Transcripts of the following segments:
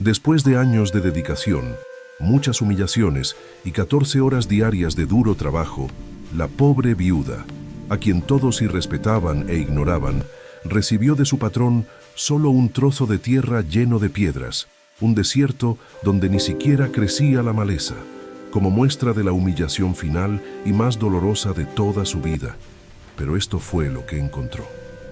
Después de años de dedicación, muchas humillaciones y 14 horas diarias de duro trabajo, la pobre viuda, a quien todos irrespetaban e ignoraban, recibió de su patrón solo un trozo de tierra lleno de piedras, un desierto donde ni siquiera crecía la maleza, como muestra de la humillación final y más dolorosa de toda su vida. Pero esto fue lo que encontró.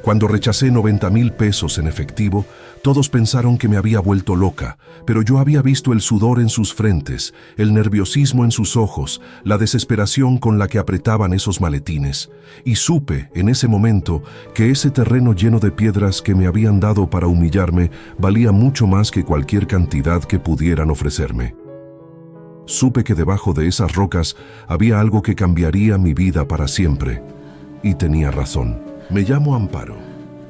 Cuando rechacé 90,000 pesos en efectivo, todos pensaron que me había vuelto loca, pero yo había visto el sudor en sus frentes, el nerviosismo en sus ojos, la desesperación con la que apretaban esos maletines, y supe en ese momento que ese terreno lleno de piedras que me habían dado para humillarme valía mucho más que cualquier cantidad que pudieran ofrecerme. Supe que debajo de esas rocas había algo que cambiaría mi vida para siempre, y tenía razón. Me llamo Amparo.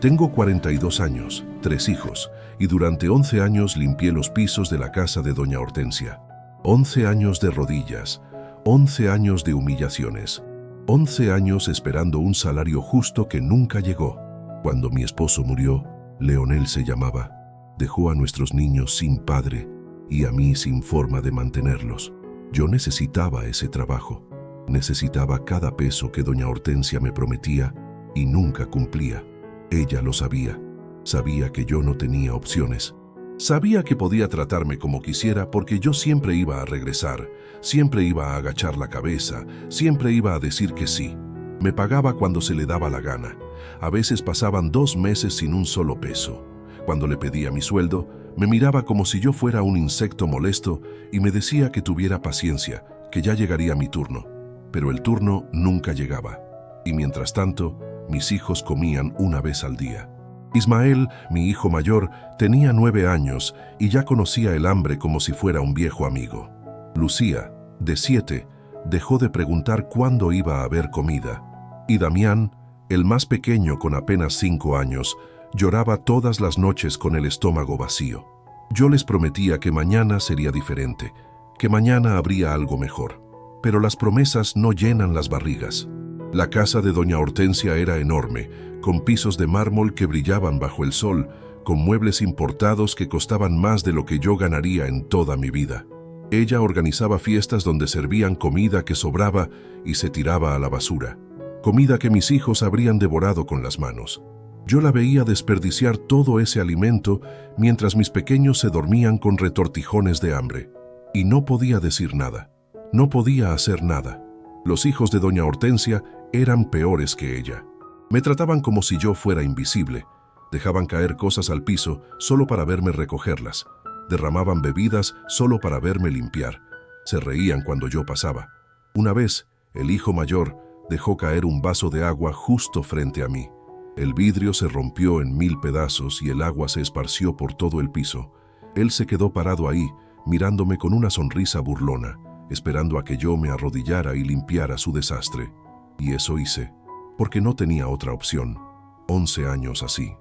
Tengo 42 años, 3 hijos, y durante 11 años limpié los pisos de la casa de doña Hortensia. 11 años de rodillas, 11 años de humillaciones, 11 años esperando un salario justo que nunca llegó. Cuando mi esposo murió, Leonel se llamaba, dejó a nuestros niños sin padre y a mí sin forma de mantenerlos. Yo necesitaba ese trabajo, necesitaba cada peso que doña Hortensia me prometía y nunca cumplía. Ella lo sabía. Sabía que yo no tenía opciones. Sabía que podía tratarme como quisiera porque yo siempre iba a regresar, siempre iba a agachar la cabeza, siempre iba a decir que sí. Me pagaba cuando se le daba la gana. A veces pasaban 2 meses sin un solo peso. Cuando le pedía mi sueldo, me miraba como si yo fuera un insecto molesto y me decía que tuviera paciencia, que ya llegaría mi turno. Pero el turno nunca llegaba. Y mientras tanto, mis hijos comían una vez al día. Ismael, mi hijo mayor, tenía 9 años y ya conocía el hambre como si fuera un viejo amigo. Lucía, de 7, dejó de preguntar cuándo iba a haber comida. Y Damián, el más pequeño con apenas 5 años, lloraba todas las noches con el estómago vacío. Yo les prometía que mañana sería diferente, que mañana habría algo mejor. Pero las promesas no llenan las barrigas. La casa de doña Hortensia era enorme, con pisos de mármol que brillaban bajo el sol, con muebles importados que costaban más de lo que yo ganaría en toda mi vida. Ella organizaba fiestas donde servían comida que sobraba y se tiraba a la basura, comida que mis hijos habrían devorado con las manos. Yo la veía desperdiciar todo ese alimento mientras mis pequeños se dormían con retortijones de hambre. Y no podía decir nada, no podía hacer nada. Los hijos de doña Hortensia eran peores que ella. Me trataban como si yo fuera invisible. Dejaban caer cosas al piso solo para verme recogerlas. Derramaban bebidas solo para verme limpiar. Se reían cuando yo pasaba. Una vez, el hijo mayor dejó caer un vaso de agua justo frente a mí. El vidrio se rompió en 1000 pedazos y el agua se esparció por todo el piso. Él se quedó parado ahí, mirándome con una sonrisa burlona, esperando a que yo me arrodillara y limpiara su desastre. Y eso hice, porque no tenía otra opción. 11 años así.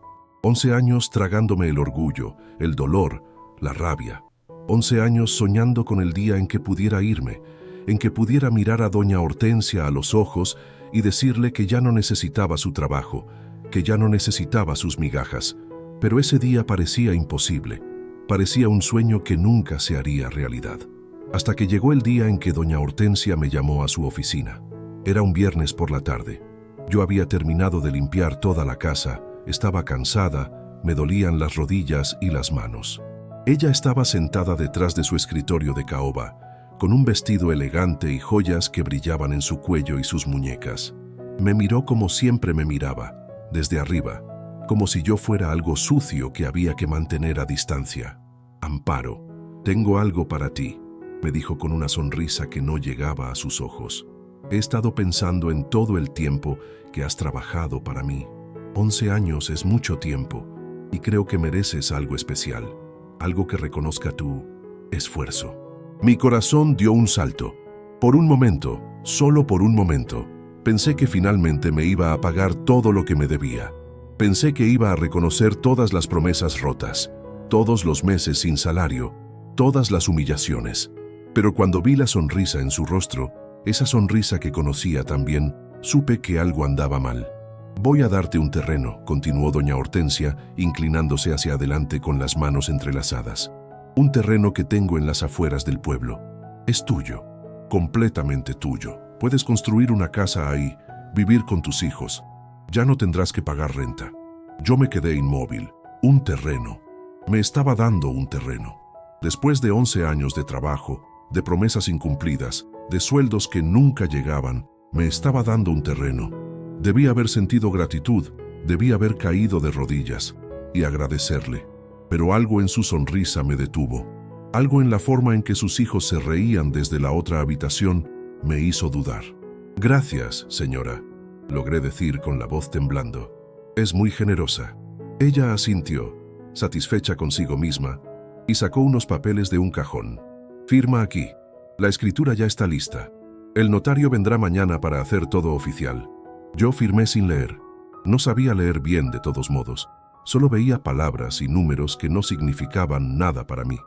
11 años tragándome el orgullo, el dolor, la rabia. 11 años soñando con el día en que pudiera irme, en que pudiera mirar a doña Hortensia a los ojos y decirle que ya no necesitaba su trabajo, que ya no necesitaba sus migajas. Pero ese día parecía imposible. Parecía un sueño que nunca se haría realidad. Hasta que llegó el día en que doña Hortensia me llamó a su oficina. Era un viernes por la tarde. Yo había terminado de limpiar toda la casa, estaba cansada, me dolían las rodillas y las manos. Ella estaba sentada detrás de su escritorio de caoba, con un vestido elegante y joyas que brillaban en su cuello y sus muñecas. Me miró como siempre me miraba, desde arriba, como si yo fuera algo sucio que había que mantener a distancia. «Amparo, tengo algo para ti», me dijo con una sonrisa que no llegaba a sus ojos. «He estado pensando en todo el tiempo que has trabajado para mí. 11 años es mucho tiempo y creo que mereces algo especial, algo que reconozca tu esfuerzo». Mi corazón dio un salto. Por un momento, solo por un momento, pensé que finalmente me iba a pagar todo lo que me debía. Pensé que iba a reconocer todas las promesas rotas, todos los meses sin salario, todas las humillaciones. Pero cuando vi la sonrisa en su rostro, esa sonrisa que conocía también, supe que algo andaba mal. «Voy a darte un terreno», continuó doña Hortensia, inclinándose hacia adelante con las manos entrelazadas. Un terreno que tengo en las afueras del pueblo. Es tuyo, completamente tuyo. Puedes construir una casa ahí, vivir con tus hijos. Ya no tendrás que pagar renta. Yo me quedé inmóvil. Un terreno. Me estaba dando un terreno. Después de 11 años de trabajo, de promesas incumplidas, de sueldos que nunca llegaban, me estaba dando un terreno. Debí haber sentido gratitud, debí haber caído de rodillas y agradecerle. Pero algo en su sonrisa me detuvo. Algo en la forma en que sus hijos se reían desde la otra habitación me hizo dudar. Gracias, señora, logré decir con la voz temblando. Es muy generosa. Ella asintió, satisfecha consigo misma, y sacó unos papeles de un cajón. Firma aquí. La escritura ya está lista. El notario vendrá mañana para hacer todo oficial. Yo firmé sin leer. No sabía leer bien de todos modos. Solo veía palabras y números que no significaban nada para mí.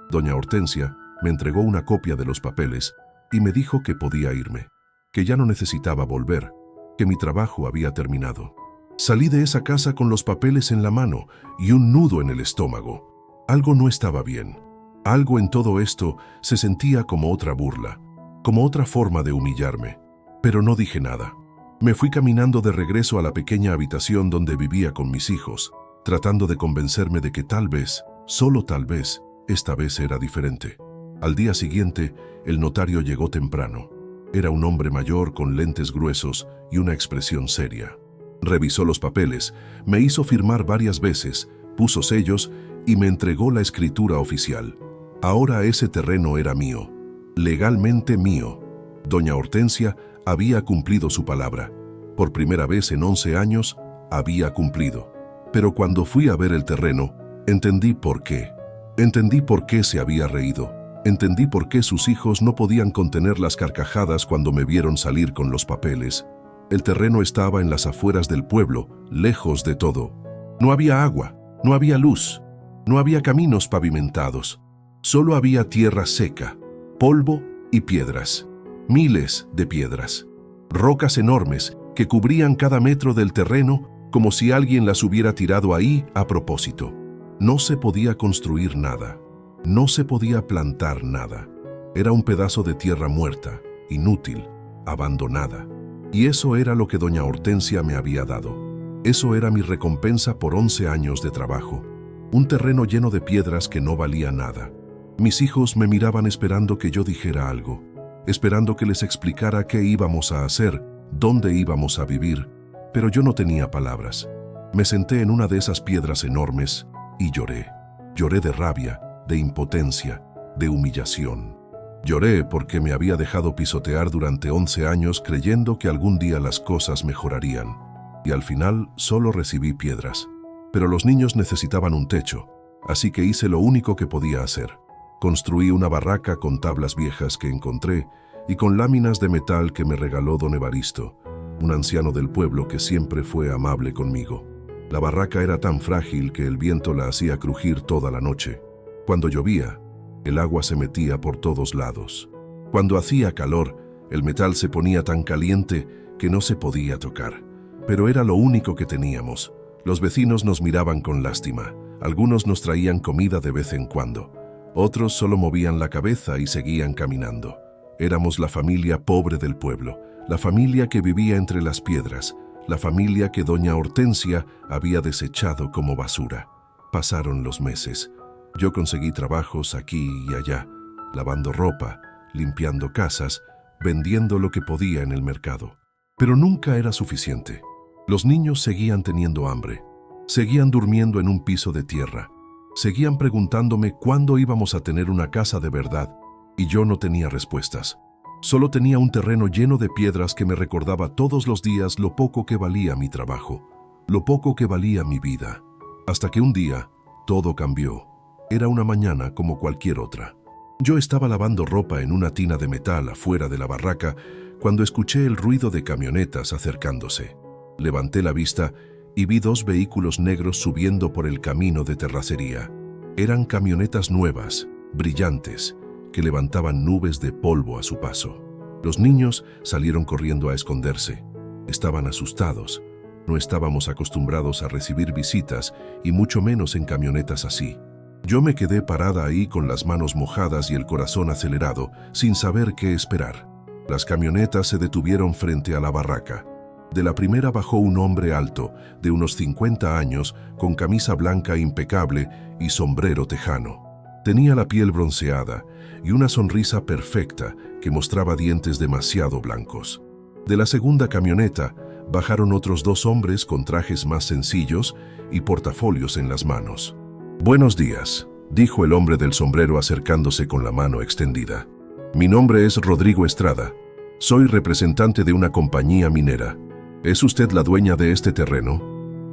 Doña Hortensia me entregó una copia de los papeles y me dijo que podía irme, que ya no necesitaba volver, que mi trabajo había terminado. Salí de esa casa con los papeles en la mano y un nudo en el estómago. Algo no estaba bien. Algo en todo esto se sentía como otra burla, como otra forma de humillarme. Pero no dije nada. Me fui caminando de regreso a la pequeña habitación donde vivía con mis hijos, tratando de convencerme de que tal vez, solo tal vez, esta vez era diferente. Al día siguiente, el notario llegó temprano. Era un hombre mayor con lentes gruesos y una expresión seria. Revisó los papeles, me hizo firmar varias veces, puso sellos y me entregó la escritura oficial. Ahora ese terreno era mío, legalmente mío. Doña Hortensia había cumplido su palabra. Por primera vez en 11 años, había cumplido. Pero cuando fui a ver el terreno, entendí por qué. Entendí por qué se había reído. Entendí por qué sus hijos no podían contener las carcajadas cuando me vieron salir con los papeles. El terreno estaba en las afueras del pueblo, lejos de todo. No había agua, no había luz, no había caminos pavimentados. Solo había tierra seca, polvo y piedras. Miles de piedras. Rocas enormes que cubrían cada metro del terreno como si alguien las hubiera tirado ahí a propósito. No se podía construir nada. No se podía plantar nada. Era un pedazo de tierra muerta, inútil, abandonada. Y eso era lo que doña Hortensia me había dado. Eso era mi recompensa por 11 años de trabajo. Un terreno lleno de piedras que no valía nada. Mis hijos me miraban esperando que yo dijera algo, esperando que les explicara qué íbamos a hacer, dónde íbamos a vivir, pero yo no tenía palabras. Me senté en una de esas piedras enormes y lloré. Lloré de rabia, de impotencia, de humillación. Lloré porque me había dejado pisotear durante 11 años creyendo que algún día las cosas mejorarían. Y al final solo recibí piedras. Pero los niños necesitaban un techo, así que hice lo único que podía hacer. Construí una barraca con tablas viejas que encontré y con láminas de metal que me regaló don Evaristo, un anciano del pueblo que siempre fue amable conmigo. La barraca era tan frágil que el viento la hacía crujir toda la noche. Cuando llovía, el agua se metía por todos lados. Cuando hacía calor, el metal se ponía tan caliente que no se podía tocar. Pero era lo único que teníamos. Los vecinos nos miraban con lástima. Algunos nos traían comida de vez en cuando. Otros solo movían la cabeza y seguían caminando. Éramos la familia pobre del pueblo, la familia que vivía entre las piedras, la familia que doña Hortensia había desechado como basura. Pasaron los meses. Yo conseguí trabajos aquí y allá, lavando ropa, limpiando casas, vendiendo lo que podía en el mercado. Pero nunca era suficiente. Los niños seguían teniendo hambre, seguían durmiendo en un piso de tierra, seguían preguntándome cuándo íbamos a tener una casa de verdad, y yo no tenía respuestas. Solo tenía un terreno lleno de piedras que me recordaba todos los días lo poco que valía mi trabajo, lo poco que valía mi vida. Hasta que un día, todo cambió. Era una mañana como cualquier otra. Yo estaba lavando ropa en una tina de metal afuera de la barraca cuando escuché el ruido de camionetas acercándose. Levanté la vista y vi 2 vehículos negros subiendo por el camino de terracería. Eran camionetas nuevas, brillantes, que levantaban nubes de polvo a su paso. Los niños salieron corriendo a esconderse. Estaban asustados. No estábamos acostumbrados a recibir visitas y mucho menos en camionetas así. Yo me quedé parada ahí con las manos mojadas y el corazón acelerado, sin saber qué esperar. Las camionetas se detuvieron frente a la barraca. De la primera bajó un hombre alto, de unos 50 años, con camisa blanca impecable y sombrero tejano. Tenía la piel bronceada y una sonrisa perfecta que mostraba dientes demasiado blancos. De la segunda camioneta bajaron otros 2 hombres con trajes más sencillos y portafolios en las manos. «Buenos días», dijo el hombre del sombrero acercándose con la mano extendida. «Mi nombre es Rodrigo Estrada. Soy representante de una compañía minera. ¿Es usted la dueña de este terreno?»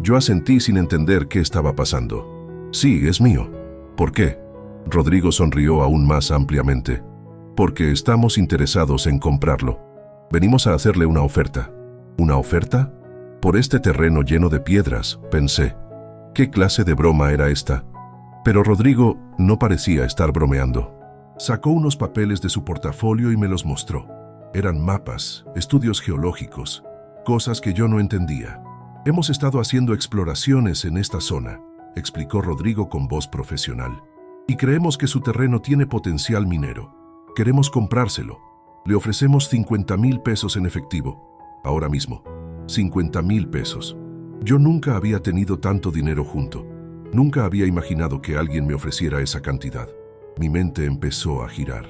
Yo asentí sin entender qué estaba pasando. «Sí, es mío». «¿Por qué?» Rodrigo sonrió aún más ampliamente. «Porque estamos interesados en comprarlo. Venimos a hacerle una oferta». «¿Una oferta?» «Por este terreno lleno de piedras», pensé. ¿Qué clase de broma era esta? Pero Rodrigo no parecía estar bromeando. Sacó unos papeles de su portafolio y me los mostró. Eran mapas, estudios geológicos, cosas que yo no entendía. «Hemos estado haciendo exploraciones en esta zona», explicó Rodrigo con voz profesional. «Y creemos que su terreno tiene potencial minero. Queremos comprárselo. Le ofrecemos 50,000 pesos en efectivo. Ahora mismo. 50,000 pesos. Yo nunca había tenido tanto dinero junto. Nunca había imaginado que alguien me ofreciera esa cantidad. Mi mente empezó a girar.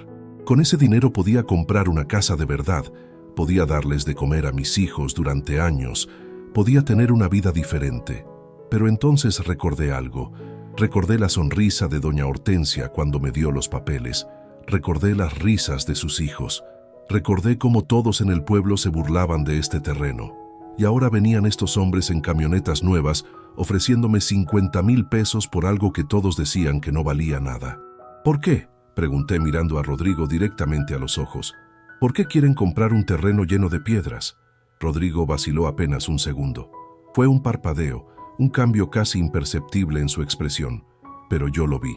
Con ese dinero podía comprar una casa de verdad, podía darles de comer a mis hijos durante años, podía tener una vida diferente. Pero entonces recordé algo. Recordé la sonrisa de doña Hortensia cuando me dio los papeles. Recordé las risas de sus hijos. Recordé cómo todos en el pueblo se burlaban de este terreno. Y ahora venían estos hombres en camionetas nuevas ofreciéndome 50,000 pesos por algo que todos decían que no valía nada. «¿Por qué?», pregunté mirando a Rodrigo directamente a los ojos. «¿Por qué quieren comprar un terreno lleno de piedras?» Rodrigo vaciló apenas un segundo. Fue un parpadeo, un cambio casi imperceptible en su expresión. Pero yo lo vi.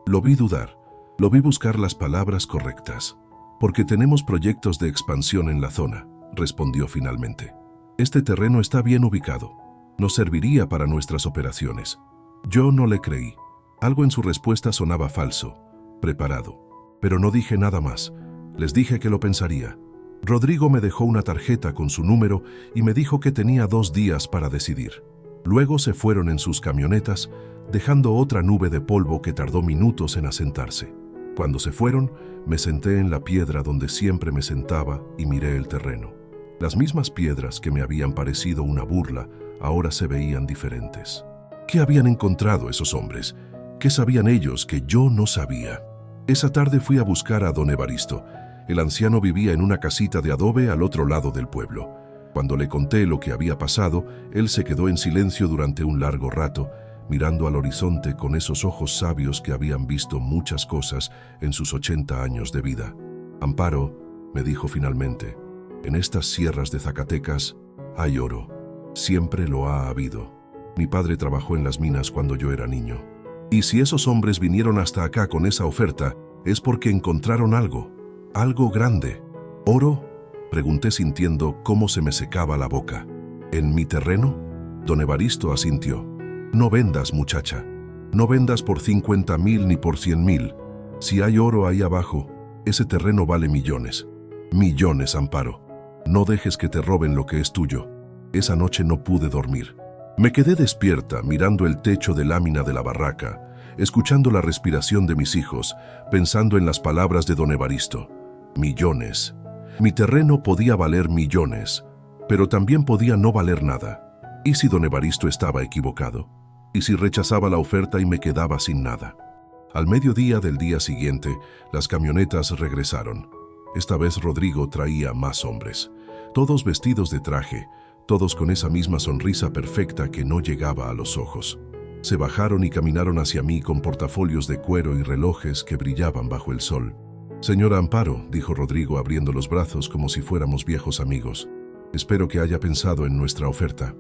Lo vi dudar. Lo vi buscar las palabras correctas. «Porque tenemos proyectos de expansión en la zona», respondió finalmente. «Este terreno está bien ubicado. Nos serviría para nuestras operaciones». Yo no le creí. Algo en su respuesta sonaba falso, preparado. Pero no dije nada más. Les dije que lo pensaría. Rodrigo me dejó una tarjeta con su número y me dijo que tenía 2 días para decidir. Luego se fueron en sus camionetas, dejando otra nube de polvo que tardó minutos en asentarse. Cuando se fueron, me senté en la piedra donde siempre me sentaba y miré el terreno. Las mismas piedras que me habían parecido una burla ahora se veían diferentes. ¿Qué habían encontrado esos hombres? ¿Qué sabían ellos que yo no sabía? Esa tarde fui a buscar a don Evaristo. El anciano vivía en una casita de adobe al otro lado del pueblo. Cuando le conté lo que había pasado, él se quedó en silencio durante un largo rato, mirando al horizonte con esos ojos sabios que habían visto muchas cosas en sus 80 años de vida. «Amparo», me dijo finalmente, «en estas sierras de Zacatecas hay oro. Siempre lo ha habido. Mi padre trabajó en las minas cuando yo era niño. Y si esos hombres vinieron hasta acá con esa oferta, es porque encontraron algo grande». «¿Oro?», pregunté sintiendo cómo se me secaba la boca. «¿En mi terreno?». Don Evaristo asintió. «No vendas, muchacha. No vendas por 50,000 ni por 100,000. Si hay oro ahí abajo, ese terreno vale millones. Millones, Amparo. No dejes que te roben lo que es tuyo». Esa noche no pude dormir. Me quedé despierta mirando el techo de lámina de la barraca, escuchando la respiración de mis hijos, pensando en las palabras de don Evaristo. Millones. Mi terreno podía valer millones, pero también podía no valer nada. ¿Y si don Evaristo estaba equivocado? ¿Y si rechazaba la oferta y me quedaba sin nada? Al mediodía del día siguiente, las camionetas regresaron. Esta vez Rodrigo traía más hombres, todos vestidos de traje, todos con esa misma sonrisa perfecta que no llegaba a los ojos. Se bajaron y caminaron hacia mí con portafolios de cuero y relojes que brillaban bajo el sol. «Señora Amparo», dijo Rodrigo abriendo los brazos como si fuéramos viejos amigos, «espero que haya pensado en nuestra oferta».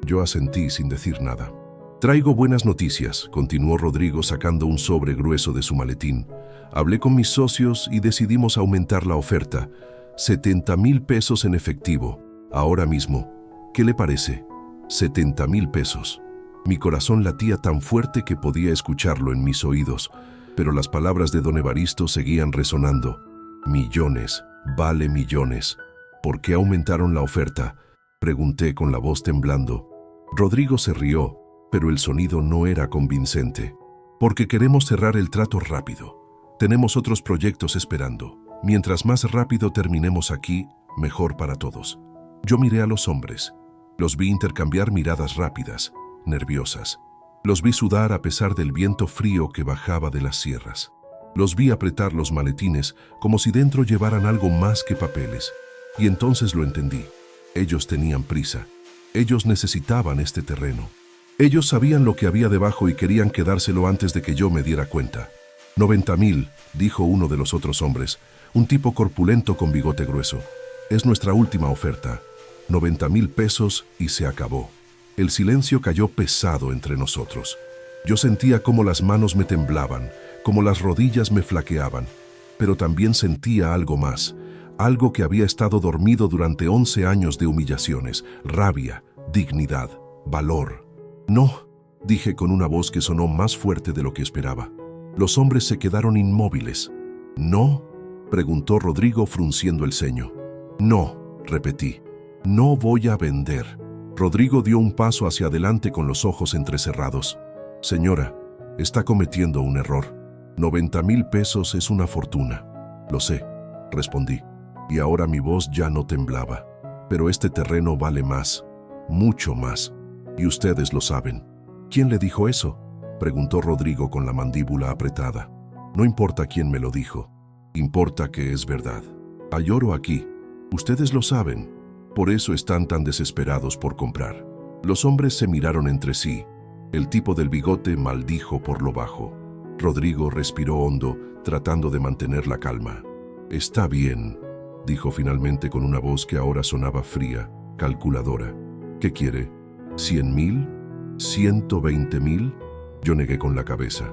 Yo asentí sin decir nada. «Traigo buenas noticias», continuó Rodrigo sacando un sobre grueso de su maletín. «Hablé con mis socios y decidimos aumentar la oferta. 70,000 pesos en efectivo, ahora mismo. ¿Qué le parece? 70,000 pesos. Mi corazón latía tan fuerte que podía escucharlo en mis oídos, pero las palabras de don Evaristo seguían resonando. Millones, vale millones. ¿Por qué aumentaron la oferta?, pregunté con la voz temblando. Rodrigo se rió, pero el sonido no era convincente. Porque queremos cerrar el trato rápido. Tenemos otros proyectos esperando. Mientras más rápido terminemos aquí, mejor para todos. Yo miré a los hombres. Los vi intercambiar miradas rápidas, nerviosas. Los vi sudar a pesar del viento frío que bajaba de las sierras. Los vi apretar los maletines como si dentro llevaran algo más que papeles. Y entonces lo entendí. Ellos tenían prisa. Ellos necesitaban este terreno. Ellos sabían lo que había debajo y querían quedárselo antes de que yo me diera cuenta. 90,000, dijo uno de los otros hombres, un tipo corpulento con bigote grueso. Es nuestra última oferta. 90,000 pesos y se acabó. El silencio cayó pesado entre nosotros. Yo sentía cómo las manos me temblaban, cómo las rodillas me flaqueaban, pero también sentía algo más, algo que había estado dormido durante 11 años de humillaciones, rabia, dignidad, valor. No, dije con una voz que sonó más fuerte de lo que esperaba. Los hombres se quedaron inmóviles. ¿No?, preguntó Rodrigo frunciendo el ceño. No, repetí. No voy a vender. Rodrigo dio un paso hacia adelante con los ojos entrecerrados. Señora, está cometiendo un error. 90,000 pesos es una fortuna. Lo sé, respondí, y ahora mi voz ya no temblaba. Pero este terreno vale más, mucho más, y ustedes lo saben. ¿Quién le dijo eso?, preguntó Rodrigo con la mandíbula apretada. No importa quién me lo dijo, importa que es verdad. Hay oro aquí, ustedes lo saben, por eso están tan desesperados por comprar. Los hombres se miraron entre sí. El tipo del bigote maldijo por lo bajo. Rodrigo respiró hondo, tratando de mantener la calma. Está bien, dijo finalmente con una voz que ahora sonaba fría, calculadora. ¿Qué quiere? ¿100,000? ¿120,000? Yo negué con la cabeza.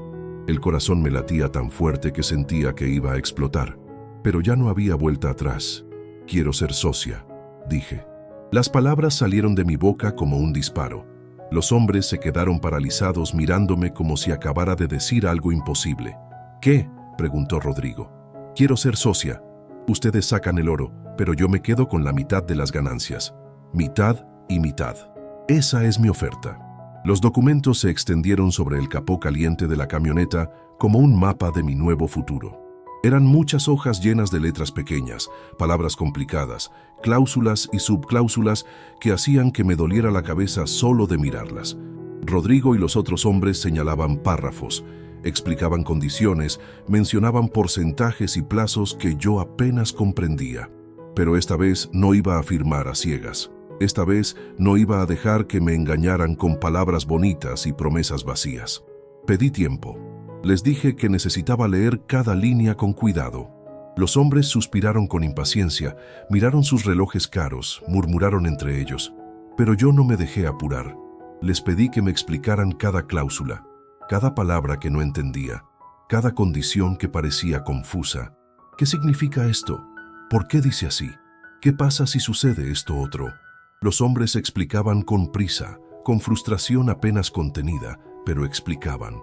El corazón me latía tan fuerte que sentía que iba a explotar. Pero ya no había vuelta atrás. Quiero ser socia, dije. Las palabras salieron de mi boca como un disparo. Los hombres se quedaron paralizados mirándome como si acabara de decir algo imposible. ¿Qué?, preguntó Rodrigo. Quiero ser socia. Ustedes sacan el oro, pero yo me quedo con la mitad de las ganancias. Mitad y mitad. Esa es mi oferta. Los documentos se extendieron sobre el capó caliente de la camioneta como un mapa de mi nuevo futuro. Eran muchas hojas llenas de letras pequeñas, palabras complicadas, cláusulas y subcláusulas que hacían que me doliera la cabeza solo de mirarlas. Rodrigo y los otros hombres señalaban párrafos, explicaban condiciones, mencionaban porcentajes y plazos que yo apenas comprendía. Pero esta vez no iba a firmar a ciegas. Esta vez no iba a dejar que me engañaran con palabras bonitas y promesas vacías. Pedí tiempo. Les dije que necesitaba leer cada línea con cuidado. Los hombres suspiraron con impaciencia, miraron sus relojes caros, murmuraron entre ellos. Pero yo no me dejé apurar. Les pedí que me explicaran cada cláusula, cada palabra que no entendía, cada condición que parecía confusa. ¿Qué significa esto? ¿Por qué dice así? ¿Qué pasa si sucede esto otro? Los hombres explicaban con prisa, con frustración apenas contenida, pero explicaban.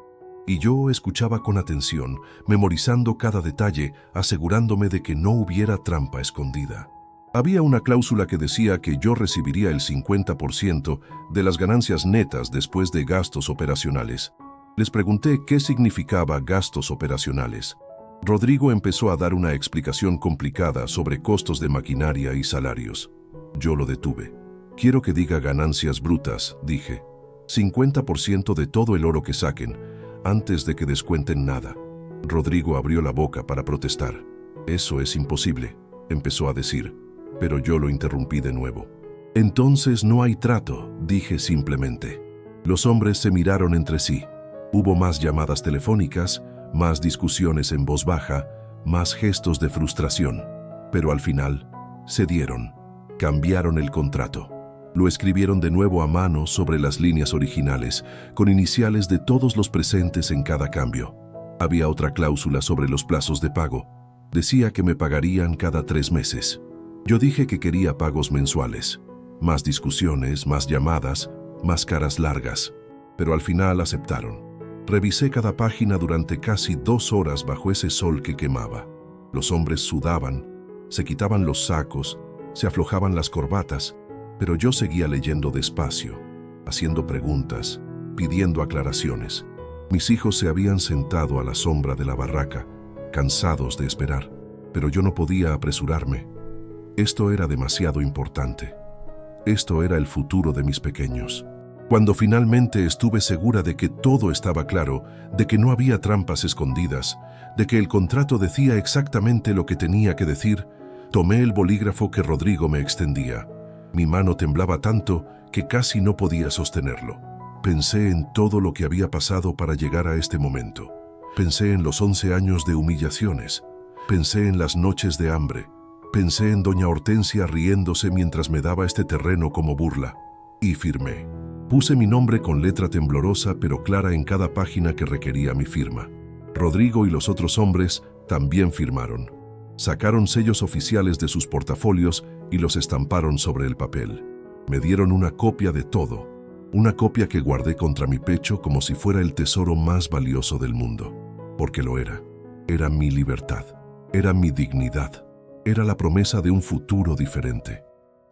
Y yo escuchaba con atención, memorizando cada detalle, asegurándome de que no hubiera trampa escondida. Había una cláusula que decía que yo recibiría el 50% de las ganancias netas después de gastos operacionales. Les pregunté qué significaba gastos operacionales. Rodrigo empezó a dar una explicación complicada sobre costos de maquinaria y salarios. Yo lo detuve. Quiero que diga ganancias brutas, dije. 50% de todo el oro que saquen, antes de que descuenten nada. Rodrigo abrió la boca para protestar. Eso es imposible, empezó a decir, pero yo lo interrumpí de nuevo. Entonces no hay trato, dije simplemente. Los hombres se miraron entre sí. Hubo más llamadas telefónicas, más discusiones en voz baja, más gestos de frustración. Pero al final, cedieron. Cambiaron el contrato. Lo escribieron de nuevo a mano sobre las líneas originales, con iniciales de todos los presentes en cada cambio. Había otra cláusula sobre los plazos de pago. Decía que me pagarían cada 3 meses. Yo dije que quería pagos mensuales. Más discusiones, más llamadas, más caras largas. pero al final aceptaron. Revisé cada página durante casi 2 horas bajo ese sol que quemaba. Los hombres sudaban, se quitaban los sacos, se aflojaban las corbatas, pero yo seguía leyendo despacio, haciendo preguntas, pidiendo aclaraciones. Mis hijos se habían sentado a la sombra de la barraca, cansados de esperar, pero yo no podía apresurarme. Esto era demasiado importante. Esto era el futuro de mis pequeños. Cuando finalmente estuve segura de que todo estaba claro, de que no había trampas escondidas, de que el contrato decía exactamente lo que tenía que decir, tomé el bolígrafo que Rodrigo me extendía. Mi mano temblaba tanto que casi no podía sostenerlo. Pensé en todo lo que había pasado para llegar a este momento. Pensé en los 11 años de humillaciones. Pensé en las noches de hambre. Pensé en doña Hortensia riéndose mientras me daba este terreno como burla. Y firmé. Puse mi nombre con letra temblorosa pero clara en cada página que requería mi firma. Rodrigo y los otros hombres también firmaron. Sacaron sellos oficiales de sus portafolios y los estamparon sobre el papel. Me dieron una copia de todo, una copia que guardé contra mi pecho como si fuera el tesoro más valioso del mundo, porque lo era. Era mi libertad, era mi dignidad, era la promesa de un futuro diferente.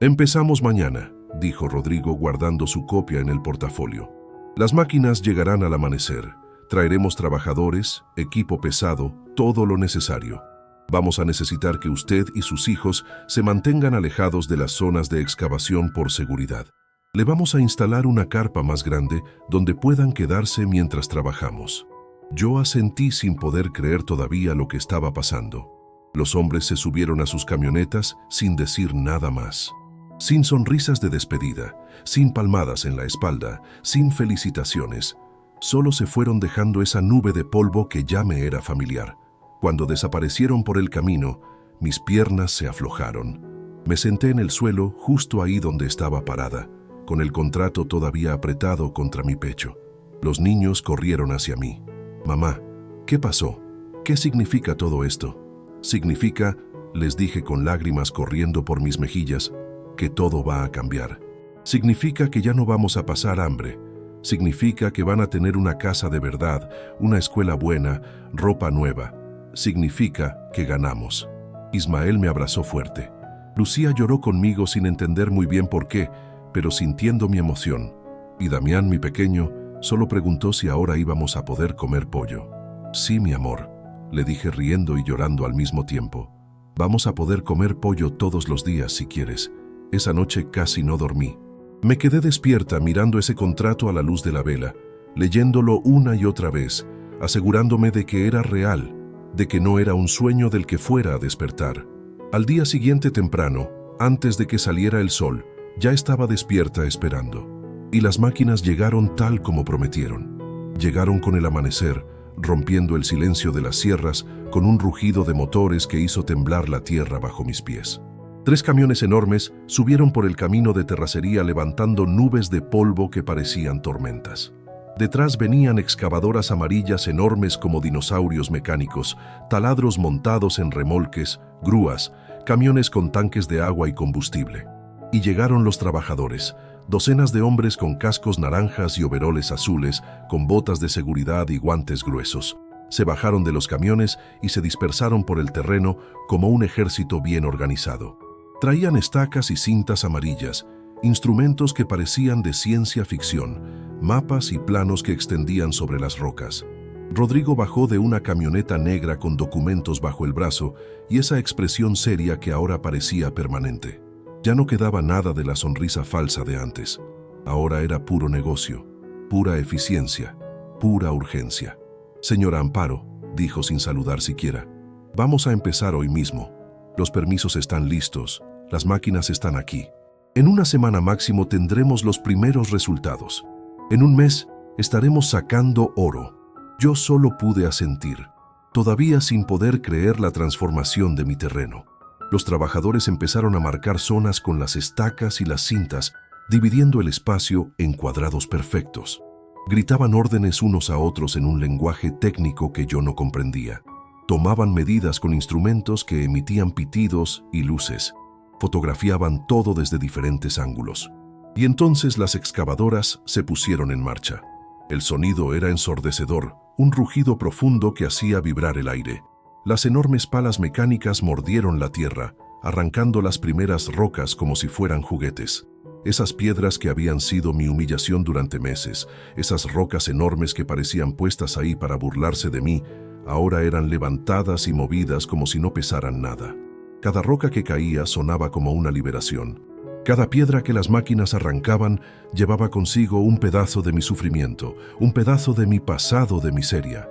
«Empezamos mañana», dijo Rodrigo guardando su copia en el portafolio. «Las máquinas llegarán al amanecer. Traeremos trabajadores, equipo pesado, todo lo necesario. Vamos a necesitar que usted y sus hijos se mantengan alejados de las zonas de excavación por seguridad. Le vamos a instalar una carpa más grande donde puedan quedarse mientras trabajamos». Yo asentí sin poder creer todavía lo que estaba pasando. Los hombres se subieron a sus camionetas sin decir nada más. Sin sonrisas de despedida, sin palmadas en la espalda, sin felicitaciones. Solo se fueron dejando esa nube de polvo que ya me era familiar. Cuando desaparecieron por el camino, mis piernas se aflojaron. Me senté en el suelo justo ahí donde estaba parada, con el contrato todavía apretado contra mi pecho. Los niños corrieron hacia mí. «Mamá, ¿qué pasó? ¿Qué significa todo esto?» «Significa», les dije con lágrimas corriendo por mis mejillas, «que todo va a cambiar. Significa que ya no vamos a pasar hambre. Significa que van a tener una casa de verdad, una escuela buena, ropa nueva. Significa que ganamos». Ismael me abrazó fuerte. Lucía lloró conmigo sin entender muy bien por qué, pero sintiendo mi emoción. Y Damián, mi pequeño, solo preguntó si ahora íbamos a poder comer pollo. «Sí, mi amor», le dije riendo y llorando al mismo tiempo. «Vamos a poder comer pollo todos los días si quieres». Esa noche casi no dormí. Me quedé despierta mirando ese contrato a la luz de la vela, leyéndolo una y otra vez, asegurándome de que era real, de que no era un sueño del que fuera a despertar. Al día siguiente temprano, antes de que saliera el sol, ya estaba despierta esperando. Y las máquinas llegaron tal como prometieron. Llegaron con el amanecer, rompiendo el silencio de las sierras con un rugido de motores que hizo temblar la tierra bajo mis pies. 3 camiones enormes subieron por el camino de terracería levantando nubes de polvo que parecían tormentas. Detrás venían excavadoras amarillas enormes como dinosaurios mecánicos, taladros montados en remolques, grúas, camiones con tanques de agua y combustible. Y llegaron los trabajadores, docenas de hombres con cascos naranjas y overoles azules, con botas de seguridad y guantes gruesos. Se bajaron de los camiones y se dispersaron por el terreno como un ejército bien organizado. Traían estacas y cintas amarillas, instrumentos que parecían de ciencia ficción, mapas y planos que extendían sobre las rocas. Rodrigo bajó de una camioneta negra con documentos bajo el brazo y esa expresión seria que ahora parecía permanente. Ya no quedaba nada de la sonrisa falsa de antes. Ahora era puro negocio, pura eficiencia, pura urgencia. «Señora Amparo», dijo sin saludar siquiera, «vamos a empezar hoy mismo. Los permisos están listos, las máquinas están aquí. En una semana máximo tendremos los primeros resultados. En un mes estaremos sacando oro». Yo solo pude asentir, todavía sin poder creer la transformación de mi terreno. Los trabajadores empezaron a marcar zonas con las estacas y las cintas, dividiendo el espacio en cuadrados perfectos. Gritaban órdenes unos a otros en un lenguaje técnico que yo no comprendía. Tomaban medidas con instrumentos que emitían pitidos y luces. Fotografiaban todo desde diferentes ángulos. Y entonces las excavadoras se pusieron en marcha. El sonido era ensordecedor, un rugido profundo que hacía vibrar el aire. Las enormes palas mecánicas mordieron la tierra, arrancando las primeras rocas como si fueran juguetes. Esas piedras que habían sido mi humillación durante meses, esas rocas enormes que parecían puestas ahí para burlarse de mí, ahora eran levantadas y movidas como si no pesaran nada. Cada roca que caía sonaba como una liberación. Cada piedra que las máquinas arrancaban llevaba consigo un pedazo de mi sufrimiento, un pedazo de mi pasado de miseria.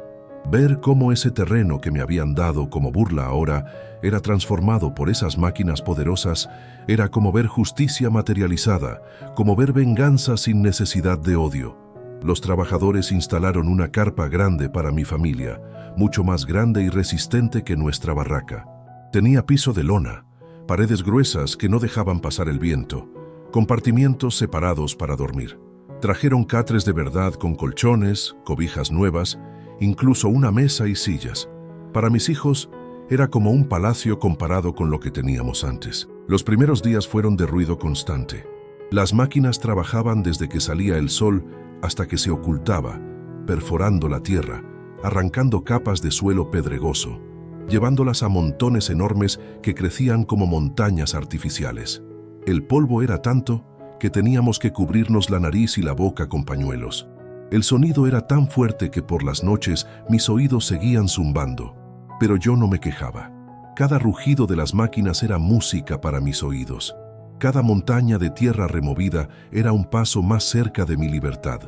Ver cómo ese terreno que me habían dado como burla ahora era transformado por esas máquinas poderosas era como ver justicia materializada, como ver venganza sin necesidad de odio. Los trabajadores instalaron una carpa grande para mi familia, mucho más grande y resistente que nuestra barraca. Tenía piso de lona, paredes gruesas que no dejaban pasar el viento, compartimientos separados para dormir. Trajeron catres de verdad con colchones, cobijas nuevas, incluso una mesa y sillas. Para mis hijos, era como un palacio comparado con lo que teníamos antes. Los primeros días fueron de ruido constante. Las máquinas trabajaban desde que salía el sol hasta que se ocultaba, perforando la tierra, arrancando capas de suelo pedregoso, llevándolas a montones enormes que crecían como montañas artificiales. El polvo era tanto que teníamos que cubrirnos la nariz y la boca con pañuelos. El sonido era tan fuerte que por las noches mis oídos seguían zumbando, pero yo no me quejaba. Cada rugido de las máquinas era música para mis oídos. Cada montaña de tierra removida era un paso más cerca de mi libertad.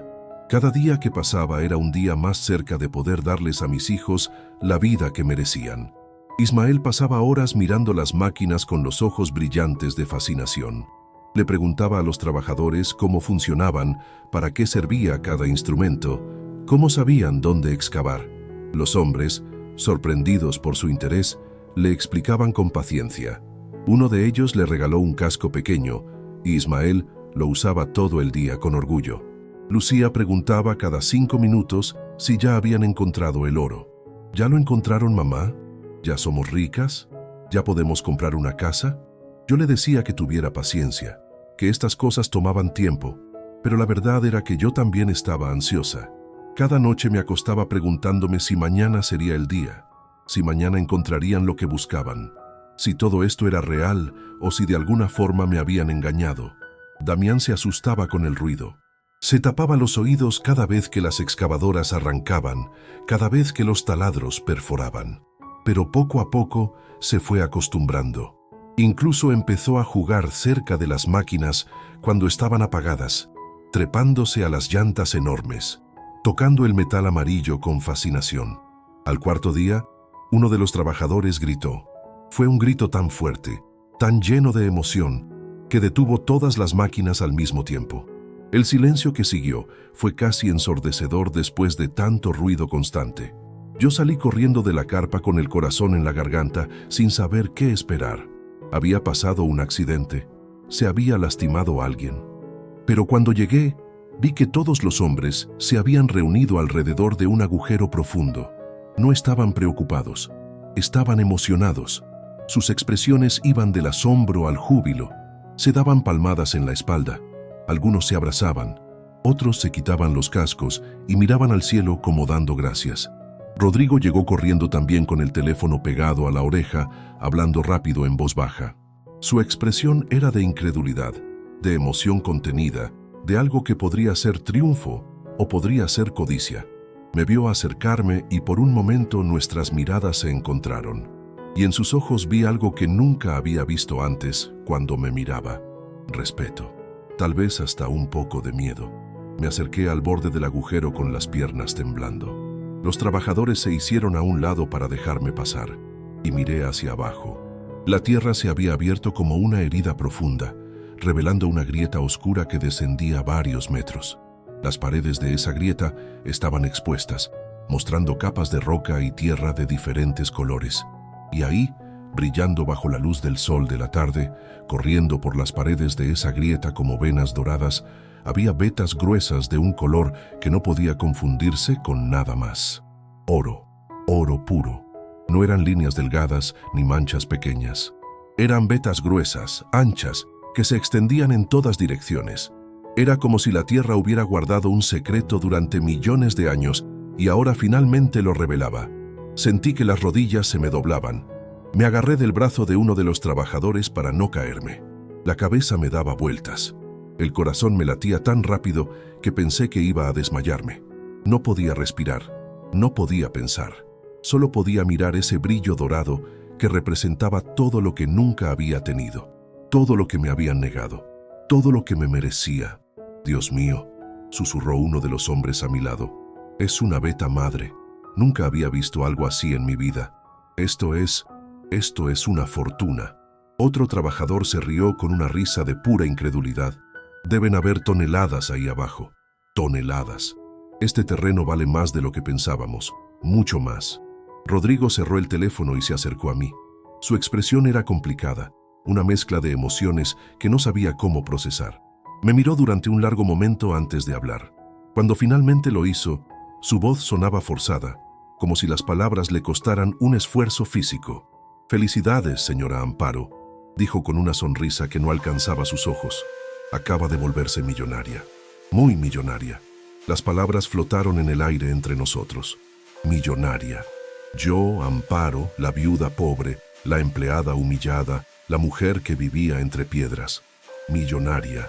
Cada día que pasaba era un día más cerca de poder darles a mis hijos la vida que merecían. Ismael pasaba horas mirando las máquinas con los ojos brillantes de fascinación. Le preguntaba a los trabajadores cómo funcionaban, para qué servía cada instrumento, cómo sabían dónde excavar. Los hombres, sorprendidos por su interés, le explicaban con paciencia. Uno de ellos le regaló un casco pequeño, y Ismael lo usaba todo el día con orgullo. Lucía preguntaba cada 5 minutos si ya habían encontrado el oro. ¿Ya lo encontraron, mamá? ¿Ya somos ricas? ¿Ya podemos comprar una casa? Yo le decía que tuviera paciencia, que estas cosas tomaban tiempo, pero la verdad era que yo también estaba ansiosa. Cada noche me acostaba preguntándome si mañana sería el día, si mañana encontrarían lo que buscaban, si todo esto era real o si de alguna forma me habían engañado. Damián se asustaba con el ruido. Se tapaba los oídos cada vez que las excavadoras arrancaban, cada vez que los taladros perforaban. Pero poco a poco se fue acostumbrando. Incluso empezó a jugar cerca de las máquinas cuando estaban apagadas, trepándose a las llantas enormes, tocando el metal amarillo con fascinación. Al cuarto día, uno de los trabajadores gritó. Fue un grito tan fuerte, tan lleno de emoción, que detuvo todas las máquinas al mismo tiempo. El silencio que siguió fue casi ensordecedor después de tanto ruido constante. Yo salí corriendo de la carpa con el corazón en la garganta sin saber qué esperar. Había pasado un accidente. Se había lastimado a alguien. Pero cuando llegué, vi que todos los hombres se habían reunido alrededor de un agujero profundo. No estaban preocupados, estaban emocionados. Sus expresiones iban del asombro al júbilo. Se daban palmadas en la espalda. Algunos se abrazaban, otros se quitaban los cascos y miraban al cielo como dando gracias. Rodrigo llegó corriendo también con el teléfono pegado a la oreja, hablando rápido en voz baja. Su expresión era de incredulidad, de emoción contenida, de algo que podría ser triunfo o podría ser codicia. Me vio acercarme y por un momento nuestras miradas se encontraron. Y en sus ojos vi algo que nunca había visto antes cuando me miraba. Respeto, tal vez hasta un poco de miedo. Me acerqué al borde del agujero con las piernas temblando. Los trabajadores se hicieron a un lado para dejarme pasar, y miré hacia abajo. La tierra se había abierto como una herida profunda, revelando una grieta oscura que descendía varios metros. Las paredes de esa grieta estaban expuestas, mostrando capas de roca y tierra de diferentes colores. Y ahí, brillando bajo la luz del sol de la tarde, corriendo por las paredes de esa grieta como venas doradas, había vetas gruesas de un color que no podía confundirse con nada más. Oro, oro puro. No eran líneas delgadas ni manchas pequeñas. Eran vetas gruesas, anchas, que se extendían en todas direcciones. Era como si la tierra hubiera guardado un secreto durante millones de años y ahora finalmente lo revelaba. Sentí que las rodillas se me doblaban. Me agarré del brazo de uno de los trabajadores para no caerme. La cabeza me daba vueltas. El corazón me latía tan rápido que pensé que iba a desmayarme. No podía respirar, no podía pensar. Solo podía mirar ese brillo dorado que representaba todo lo que nunca había tenido, todo lo que me habían negado, todo lo que me merecía. Dios mío, susurró uno de los hombres a mi lado. Es una beta madre. Nunca había visto algo así en mi vida. Esto es una fortuna. Otro trabajador se rió con una risa de pura incredulidad. Deben haber toneladas ahí abajo. Toneladas. Este terreno vale más de lo que pensábamos. Mucho más. Rodrigo cerró el teléfono y se acercó a mí. Su expresión era complicada, una mezcla de emociones que no sabía cómo procesar. Me miró durante un largo momento antes de hablar. Cuando finalmente lo hizo, su voz sonaba forzada, como si las palabras le costaran un esfuerzo físico. «Felicidades, señora Amparo», dijo con una sonrisa que no alcanzaba sus ojos. «Acaba de volverse millonaria. Muy millonaria». Las palabras flotaron en el aire entre nosotros. Millonaria. Yo, Amparo, la viuda pobre, la empleada humillada, la mujer que vivía entre piedras. Millonaria.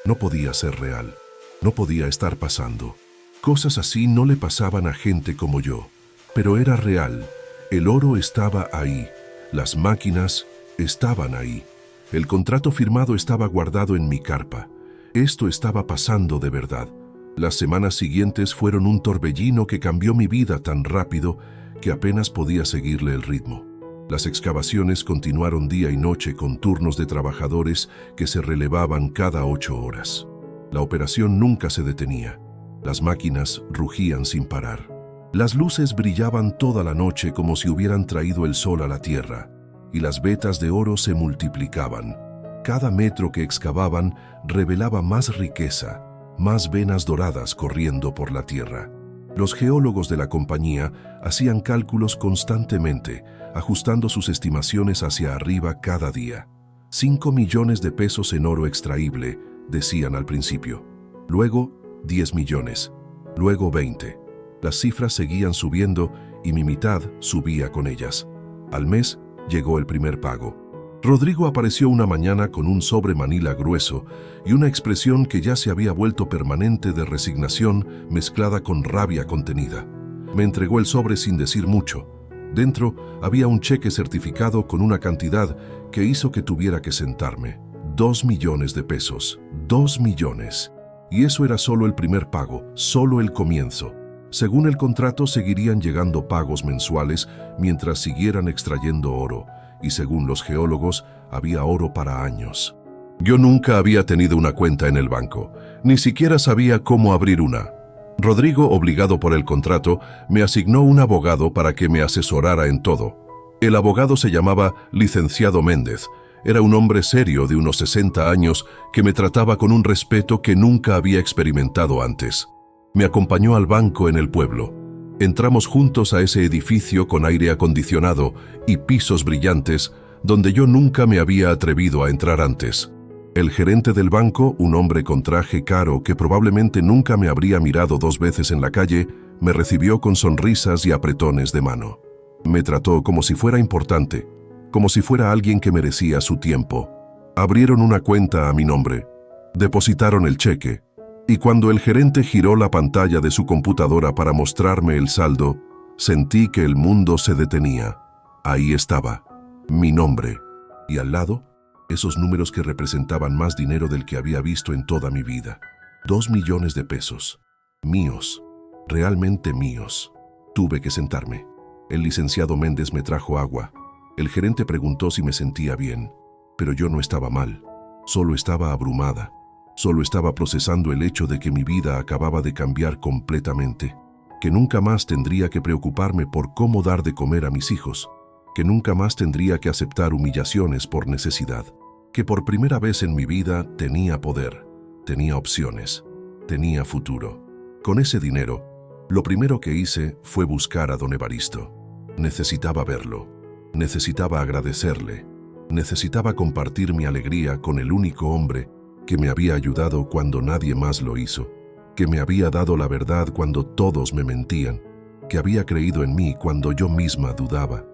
No podía ser real. No podía estar pasando. Cosas así no le pasaban a gente como yo. Pero era real. El oro estaba ahí. Las máquinas estaban ahí. El contrato firmado estaba guardado en mi carpa. Esto estaba pasando de verdad. Las semanas siguientes fueron un torbellino que cambió mi vida tan rápido que apenas podía seguirle el ritmo. Las excavaciones continuaron día y noche con turnos de trabajadores que se relevaban cada 8 horas. La operación nunca se detenía. Las máquinas rugían sin parar. Las luces brillaban toda la noche como si hubieran traído el sol a la tierra, y las vetas de oro se multiplicaban. Cada metro que excavaban revelaba más riqueza, más venas doradas corriendo por la tierra. Los geólogos de la compañía hacían cálculos constantemente, ajustando sus estimaciones hacia arriba cada día. 5 millones de pesos en oro extraíble, decían al principio. Luego, 10 millones. Luego 20. Las cifras seguían subiendo y mi mitad subía con ellas. Al mes llegó el primer pago. Rodrigo apareció una mañana con un sobre manila grueso y una expresión que ya se había vuelto permanente de resignación mezclada con rabia contenida. Me entregó el sobre sin decir mucho. Dentro había un cheque certificado con una cantidad que hizo que tuviera que sentarme. 2 millones de pesos. 2 millones. Y eso era solo el primer pago, solo el comienzo. Según el contrato, seguirían llegando pagos mensuales mientras siguieran extrayendo oro. Y según los geólogos, había oro para años. Yo nunca había tenido una cuenta en el banco, ni siquiera sabía cómo abrir una. Rodrigo, obligado por el contrato, me asignó un abogado para que me asesorara en todo. El abogado se llamaba Licenciado Méndez. Era un hombre serio de unos 60 años que me trataba con un respeto que nunca había experimentado antes. Me acompañó al banco en el pueblo. Entramos juntos a ese edificio con aire acondicionado y pisos brillantes, donde yo nunca me había atrevido a entrar antes. El gerente del banco, un hombre con traje caro que probablemente nunca me habría mirado 2 veces en la calle, me recibió con sonrisas y apretones de mano. Me trató como si fuera importante, como si fuera alguien que merecía su tiempo. Abrieron una cuenta a mi nombre, depositaron el cheque, y cuando el gerente giró la pantalla de su computadora para mostrarme el saldo, sentí que el mundo se detenía. Ahí estaba, mi nombre, y al lado, esos números que representaban más dinero del que había visto en toda mi vida. 2 millones de pesos. Míos, realmente míos. Tuve que sentarme. El licenciado Méndez me trajo agua. El gerente preguntó si me sentía bien, pero yo no estaba mal, solo estaba abrumada. Solo estaba procesando el hecho de que mi vida acababa de cambiar completamente, que nunca más tendría que preocuparme por cómo dar de comer a mis hijos, que nunca más tendría que aceptar humillaciones por necesidad, que por primera vez en mi vida tenía poder, tenía opciones, tenía futuro. Con ese dinero, lo primero que hice fue buscar a don Evaristo. Necesitaba verlo, necesitaba agradecerle, necesitaba compartir mi alegría con el único hombre que me había ayudado cuando nadie más lo hizo, que me había dado la verdad cuando todos me mentían, que había creído en mí cuando yo misma dudaba.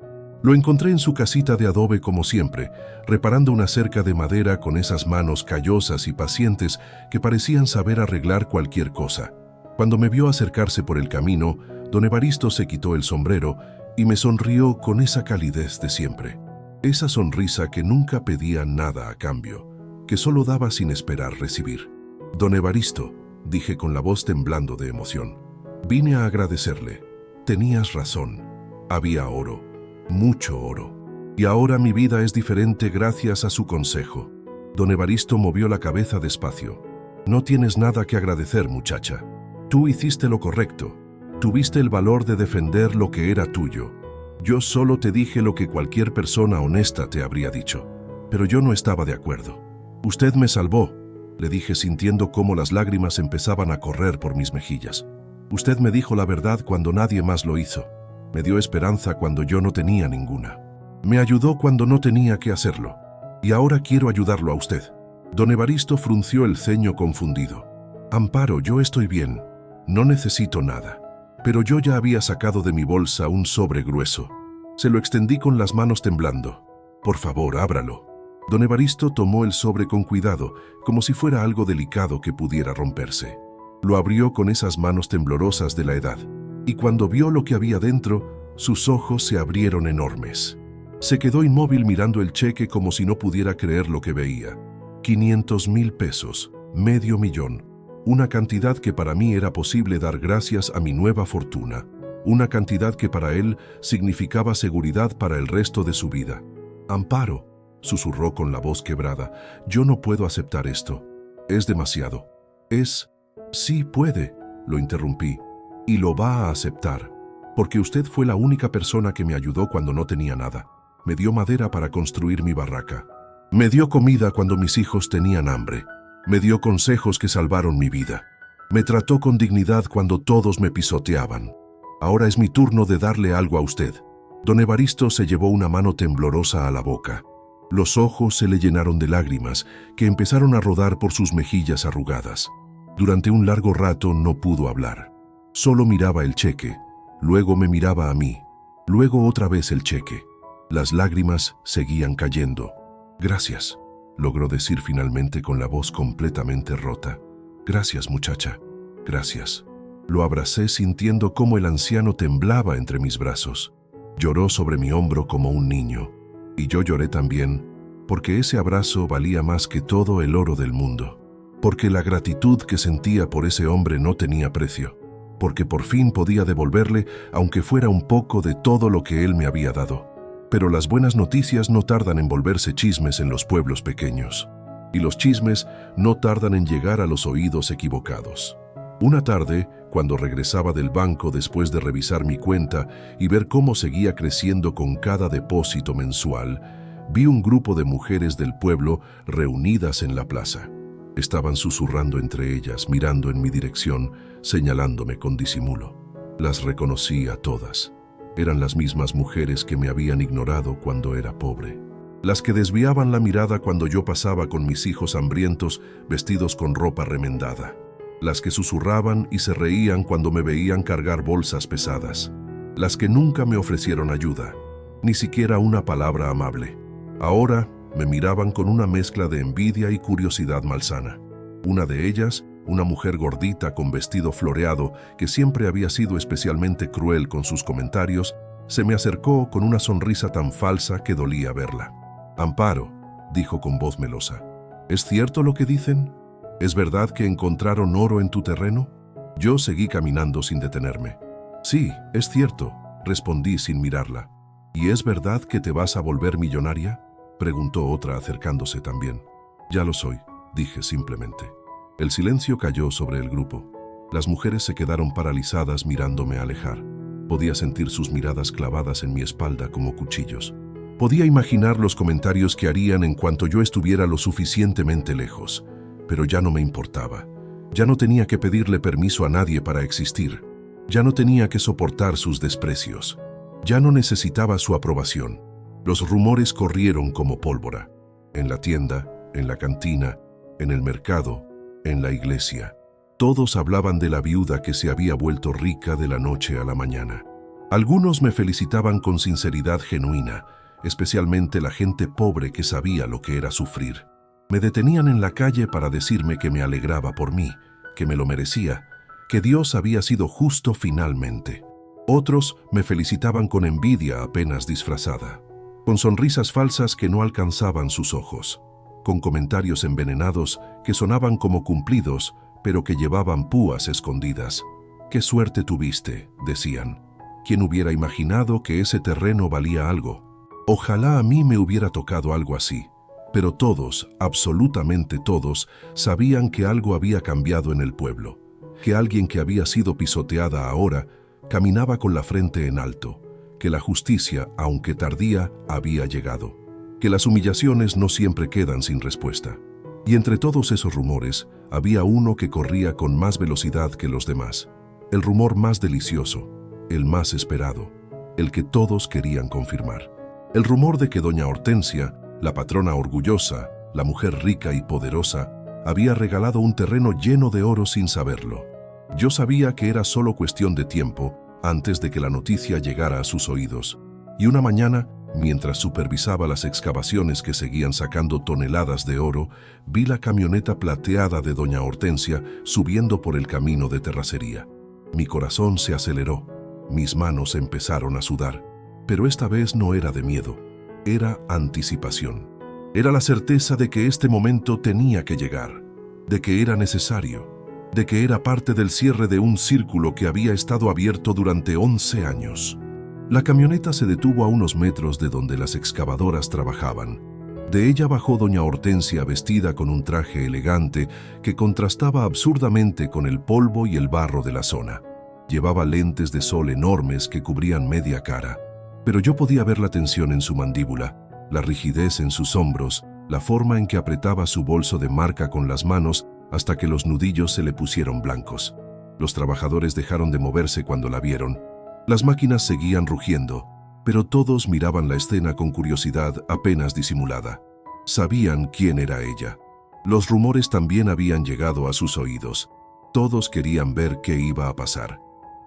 Lo encontré en su casita de adobe como siempre, reparando una cerca de madera con esas manos callosas y pacientes que parecían saber arreglar cualquier cosa. Cuando me vio acercarse por el camino, don Evaristo se quitó el sombrero y me sonrió con esa calidez de siempre. Esa sonrisa que nunca pedía nada a cambio, que solo daba sin esperar recibir. Don Evaristo, dije con la voz temblando de emoción, vine a agradecerle. Tenías razón. Había oro. Mucho oro. Y ahora mi vida es diferente gracias a su consejo. Don Evaristo movió la cabeza despacio. No tienes nada que agradecer, muchacha. Tú hiciste lo correcto. Tuviste el valor de defender lo que era tuyo. Yo solo te dije lo que cualquier persona honesta te habría dicho. Pero yo no estaba de acuerdo. Usted me salvó, le dije sintiendo cómo las lágrimas empezaban a correr por mis mejillas. Usted me dijo la verdad cuando nadie más lo hizo. Me dio esperanza cuando yo no tenía ninguna. Me ayudó cuando no tenía que hacerlo. Y ahora quiero ayudarlo a usted. Don Evaristo frunció el ceño confundido. Amparo, yo estoy bien. No necesito nada. Pero yo ya había sacado de mi bolsa un sobre grueso. Se lo extendí con las manos temblando. Por favor, ábralo. Don Evaristo tomó el sobre con cuidado, como si fuera algo delicado que pudiera romperse. Lo abrió con esas manos temblorosas de la edad. Y cuando vio lo que había dentro, sus ojos se abrieron enormes. Se quedó inmóvil mirando el cheque como si no pudiera creer lo que veía. 500,000 pesos, medio millón. Una cantidad que para mí era posible dar gracias a mi nueva fortuna. Una cantidad que para él significaba seguridad para el resto de su vida. Amparo, susurró con la voz quebrada, yo no puedo aceptar esto. Es demasiado. Sí puede, lo interrumpí. Y lo va a aceptar, porque usted fue la única persona que me ayudó cuando no tenía nada. Me dio madera para construir mi barraca. Me dio comida cuando mis hijos tenían hambre. Me dio consejos que salvaron mi vida. Me trató con dignidad cuando todos me pisoteaban. Ahora es mi turno de darle algo a usted. Don Evaristo se llevó una mano temblorosa a la boca. Los ojos se le llenaron de lágrimas que empezaron a rodar por sus mejillas arrugadas. Durante un largo rato no pudo hablar. Solo miraba el cheque, luego me miraba a mí, luego otra vez el cheque. Las lágrimas seguían cayendo. Gracias, logró decir finalmente con la voz completamente rota. Gracias, muchacha, gracias. Lo abracé sintiendo cómo el anciano temblaba entre mis brazos. Lloró sobre mi hombro como un niño. Y yo lloré también, porque ese abrazo valía más que todo el oro del mundo. Porque la gratitud que sentía por ese hombre no tenía precio. Porque por fin podía devolverle, aunque fuera un poco de todo lo que él me había dado. Pero las buenas noticias no tardan en volverse chismes en los pueblos pequeños. Y los chismes no tardan en llegar a los oídos equivocados. Una tarde, cuando regresaba del banco después de revisar mi cuenta y ver cómo seguía creciendo con cada depósito mensual, vi un grupo de mujeres del pueblo reunidas en la plaza. Estaban susurrando entre ellas, mirando en mi dirección, señalándome con disimulo. Las reconocí a todas. Eran las mismas mujeres que me habían ignorado cuando era pobre. Las que desviaban la mirada cuando yo pasaba con mis hijos hambrientos, vestidos con ropa remendada. Las que susurraban y se reían cuando me veían cargar bolsas pesadas. Las que nunca me ofrecieron ayuda, ni siquiera una palabra amable. Ahora me miraban con una mezcla de envidia y curiosidad malsana. Una de ellas, una mujer gordita con vestido floreado, que siempre había sido especialmente cruel con sus comentarios, se me acercó con una sonrisa tan falsa que dolía verla. Amparo, dijo con voz melosa, ¿es cierto lo que dicen? ¿Es verdad que encontraron oro en tu terreno? Yo seguí caminando sin detenerme. Sí, es cierto, respondí sin mirarla. ¿Y es verdad que te vas a volver millonaria? Preguntó otra acercándose también. Ya lo soy, dije simplemente. El silencio cayó sobre el grupo. Las mujeres se quedaron paralizadas mirándome alejar. Podía sentir sus miradas clavadas en mi espalda como cuchillos. Podía imaginar los comentarios que harían en cuanto yo estuviera lo suficientemente lejos. Pero ya no me importaba. Ya no tenía que pedirle permiso a nadie para existir. Ya no tenía que soportar sus desprecios. Ya no necesitaba su aprobación. Los rumores corrieron como pólvora. En la tienda, en la cantina, en el mercado, en la iglesia. Todos hablaban de la viuda que se había vuelto rica de la noche a la mañana. Algunos me felicitaban con sinceridad genuina, especialmente la gente pobre que sabía lo que era sufrir. Me detenían en la calle para decirme que me alegraba por mí, que me lo merecía, que Dios había sido justo finalmente. Otros me felicitaban con envidia apenas disfrazada, con sonrisas falsas que no alcanzaban sus ojos, con comentarios envenenados que sonaban como cumplidos, pero que llevaban púas escondidas. «Qué suerte tuviste», decían. «¿Quién hubiera imaginado que ese terreno valía algo? Ojalá a mí me hubiera tocado algo así». Pero todos, absolutamente todos, sabían que algo había cambiado en el pueblo, que alguien que había sido pisoteada ahora caminaba con la frente en alto, que la justicia, aunque tardía, había llegado, que las humillaciones no siempre quedan sin respuesta. Y entre todos esos rumores, había uno que corría con más velocidad que los demás, el rumor más delicioso, el más esperado, el que todos querían confirmar. El rumor de que doña Hortensia, la patrona orgullosa, la mujer rica y poderosa, había regalado un terreno lleno de oro sin saberlo. Yo sabía que era solo cuestión de tiempo antes de que la noticia llegara a sus oídos. Y una mañana, mientras supervisaba las excavaciones que seguían sacando toneladas de oro, vi la camioneta plateada de doña Hortensia subiendo por el camino de terracería. Mi corazón se aceleró, mis manos empezaron a sudar, pero esta vez no era de miedo. Era anticipación. Era la certeza de que este momento tenía que llegar, de que era necesario, de que era parte del cierre de un círculo que había estado abierto durante 11 años. La camioneta se detuvo a unos metros de donde las excavadoras trabajaban. De ella bajó doña Hortensia vestida con un traje elegante que contrastaba absurdamente con el polvo y el barro de la zona. Llevaba lentes de sol enormes que cubrían media cara. Pero yo podía ver la tensión en su mandíbula, la rigidez en sus hombros, la forma en que apretaba su bolso de marca con las manos hasta que los nudillos se le pusieron blancos. Los trabajadores dejaron de moverse cuando la vieron. Las máquinas seguían rugiendo, pero todos miraban la escena con curiosidad apenas disimulada. Sabían quién era ella. Los rumores también habían llegado a sus oídos. Todos querían ver qué iba a pasar.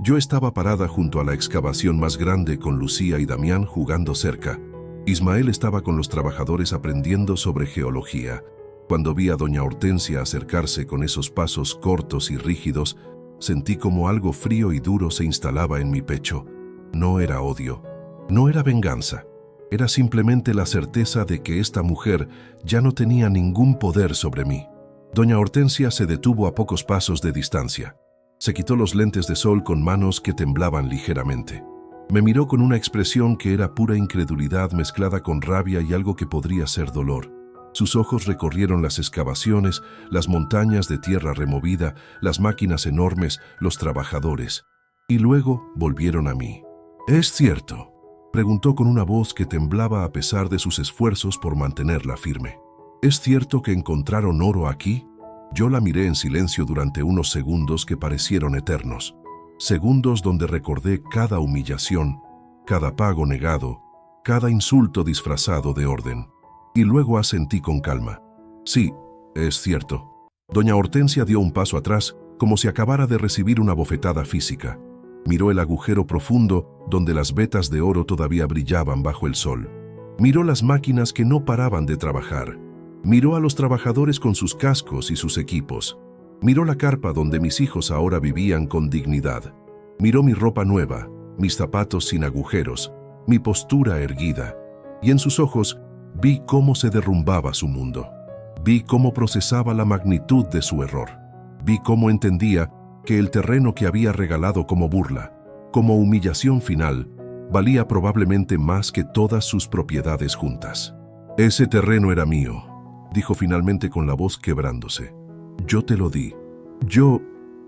Yo estaba parada junto a la excavación más grande con Lucía y Damián jugando cerca. Ismael estaba con los trabajadores aprendiendo sobre geología. Cuando vi a doña Hortensia acercarse con esos pasos cortos y rígidos, sentí como algo frío y duro se instalaba en mi pecho. No era odio, no era venganza. Era simplemente la certeza de que esta mujer ya no tenía ningún poder sobre mí. Doña Hortensia se detuvo a pocos pasos de distancia. Se quitó los lentes de sol con manos que temblaban ligeramente. Me miró con una expresión que era pura incredulidad mezclada con rabia y algo que podría ser dolor. Sus ojos recorrieron las excavaciones, las montañas de tierra removida, las máquinas enormes, los trabajadores. Y luego volvieron a mí. «¿Es cierto?», preguntó con una voz que temblaba a pesar de sus esfuerzos por mantenerla firme. «¿Es cierto que encontraron oro aquí?». Yo la miré en silencio durante unos segundos que parecieron eternos. Segundos donde recordé cada humillación, cada pago negado, cada insulto disfrazado de orden. Y luego asentí con calma. «Sí, es cierto». Doña Hortensia dio un paso atrás, como si acabara de recibir una bofetada física. Miró el agujero profundo donde las vetas de oro todavía brillaban bajo el sol. Miró las máquinas que no paraban de trabajar. Miró a los trabajadores con sus cascos y sus equipos. Miró la carpa donde mis hijos ahora vivían con dignidad. Miró mi ropa nueva, mis zapatos sin agujeros, mi postura erguida. Y en sus ojos vi cómo se derrumbaba su mundo. Vi cómo procesaba la magnitud de su error. Vi cómo entendía que el terreno que había regalado como burla, como humillación final, valía probablemente más que todas sus propiedades juntas. «Ese terreno era mío», dijo finalmente con la voz quebrándose. «Yo te lo di».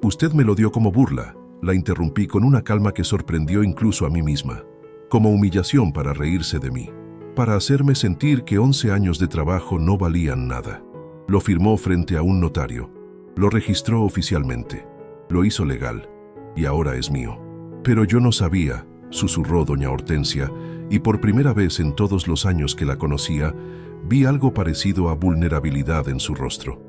«Usted me lo dio como burla», la interrumpí con una calma que sorprendió incluso a mí misma. «Como humillación para reírse de mí, para hacerme sentir que 11 años de trabajo no valían nada». Lo firmó frente a un notario. Lo registró oficialmente. Lo hizo legal. Y ahora es mío. «Pero yo no sabía», susurró doña Hortensia, y por primera vez en todos los años que la conocía, vi algo parecido a vulnerabilidad en su rostro.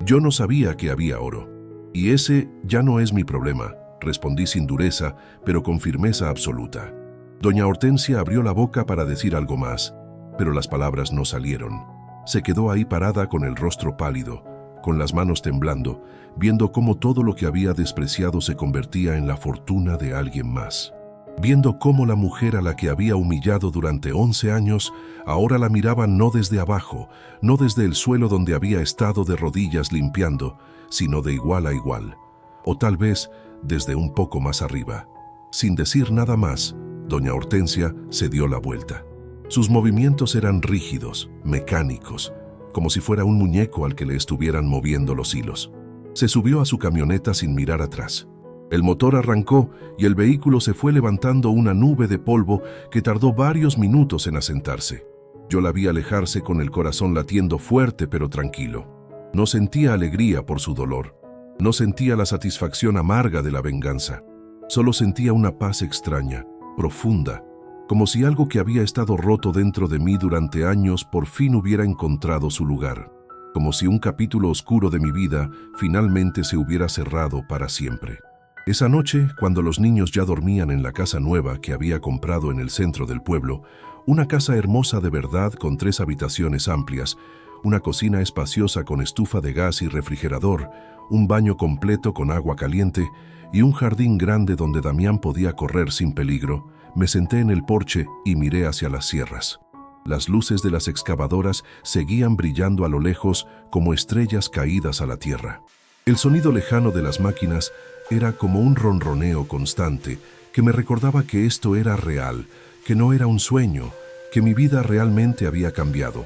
Yo no sabía que había oro. Y ese ya no es mi problema, respondí sin dureza, pero con firmeza absoluta. Doña Hortensia abrió la boca para decir algo más, pero las palabras no salieron. Se quedó ahí parada con el rostro pálido, con las manos temblando, viendo cómo todo lo que había despreciado se convertía en la fortuna de alguien más. Viendo cómo la mujer a la que había humillado durante 11 años, ahora la miraba no desde abajo, no desde el suelo donde había estado de rodillas limpiando, sino de igual a igual, o tal vez desde un poco más arriba. Sin decir nada más, doña Hortensia se dio la vuelta. Sus movimientos eran rígidos, mecánicos, como si fuera un muñeco al que le estuvieran moviendo los hilos. Se subió a su camioneta sin mirar atrás. El motor arrancó y el vehículo se fue levantando una nube de polvo que tardó varios minutos en asentarse. Yo la vi alejarse con el corazón latiendo fuerte pero tranquilo. No sentía alegría por su dolor. No sentía la satisfacción amarga de la venganza. Solo sentía una paz extraña, profunda, como si algo que había estado roto dentro de mí durante años por fin hubiera encontrado su lugar. Como si un capítulo oscuro de mi vida finalmente se hubiera cerrado para siempre. Esa noche, cuando los niños ya dormían en la casa nueva que había comprado en el centro del pueblo, una casa hermosa de verdad con 3 habitaciones amplias, una cocina espaciosa con estufa de gas y refrigerador, un baño completo con agua caliente y un jardín grande donde Damián podía correr sin peligro, me senté en el porche y miré hacia las sierras. Las luces de las excavadoras seguían brillando a lo lejos como estrellas caídas a la tierra. El sonido lejano de las máquinas era como un ronroneo constante que me recordaba que esto era real, que no era un sueño, que mi vida realmente había cambiado.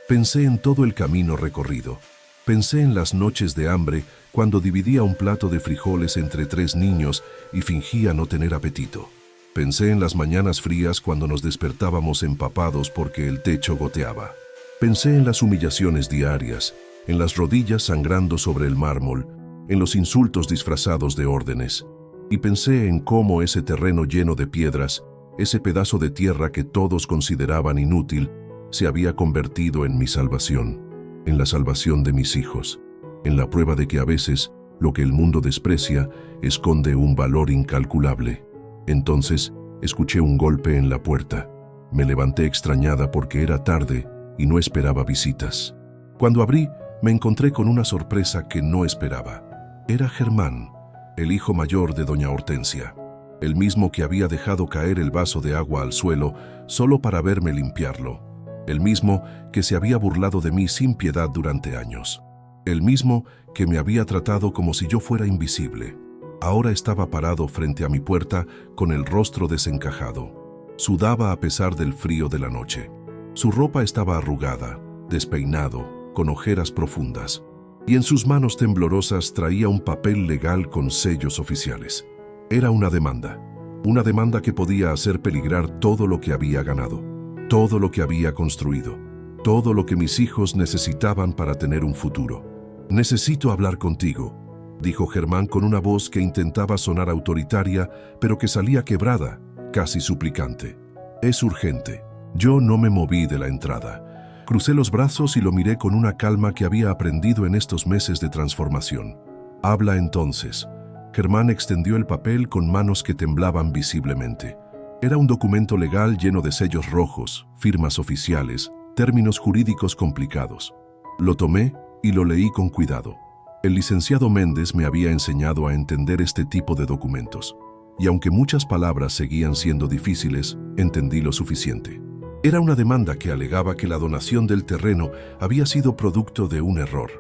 Pensé en todo el camino recorrido. Pensé en las noches de hambre cuando dividía un plato de frijoles entre 3 niños y fingía no tener apetito. Pensé en las mañanas frías cuando nos despertábamos empapados porque el techo goteaba. Pensé en las humillaciones diarias, en las rodillas sangrando sobre el mármol, en los insultos disfrazados de órdenes. Y pensé en cómo ese terreno lleno de piedras, ese pedazo de tierra que todos consideraban inútil, se había convertido en mi salvación, en la salvación de mis hijos, en la prueba de que a veces lo que el mundo desprecia esconde un valor incalculable. Entonces escuché un golpe en la puerta. Me levanté extrañada porque era tarde y no esperaba visitas. Cuando abrí, me encontré con una sorpresa que no esperaba. Era Germán, el hijo mayor de doña Hortensia, el mismo que había dejado caer el vaso de agua al suelo solo para verme limpiarlo, el mismo que se había burlado de mí sin piedad durante años, el mismo que me había tratado como si yo fuera invisible. Ahora estaba parado frente a mi puerta con el rostro desencajado. Sudaba a pesar del frío de la noche. Su ropa estaba arrugada, despeinado, con ojeras profundas, y en sus manos temblorosas traía un papel legal con sellos oficiales. Era una demanda que podía hacer peligrar todo lo que había ganado, todo lo que había construido, todo lo que mis hijos necesitaban para tener un futuro. «Necesito hablar contigo», dijo Germán con una voz que intentaba sonar autoritaria, pero que salía quebrada, casi suplicante. «Es urgente». Yo no me moví de la entrada. Crucé los brazos y lo miré con una calma que había aprendido en estos meses de transformación. «Habla entonces». Germán extendió el papel con manos que temblaban visiblemente. Era un documento legal lleno de sellos rojos, firmas oficiales, términos jurídicos complicados. Lo tomé y lo leí con cuidado. El licenciado Méndez me había enseñado a entender este tipo de documentos, y aunque muchas palabras seguían siendo difíciles, entendí lo suficiente. Era una demanda que alegaba que la donación del terreno había sido producto de un error,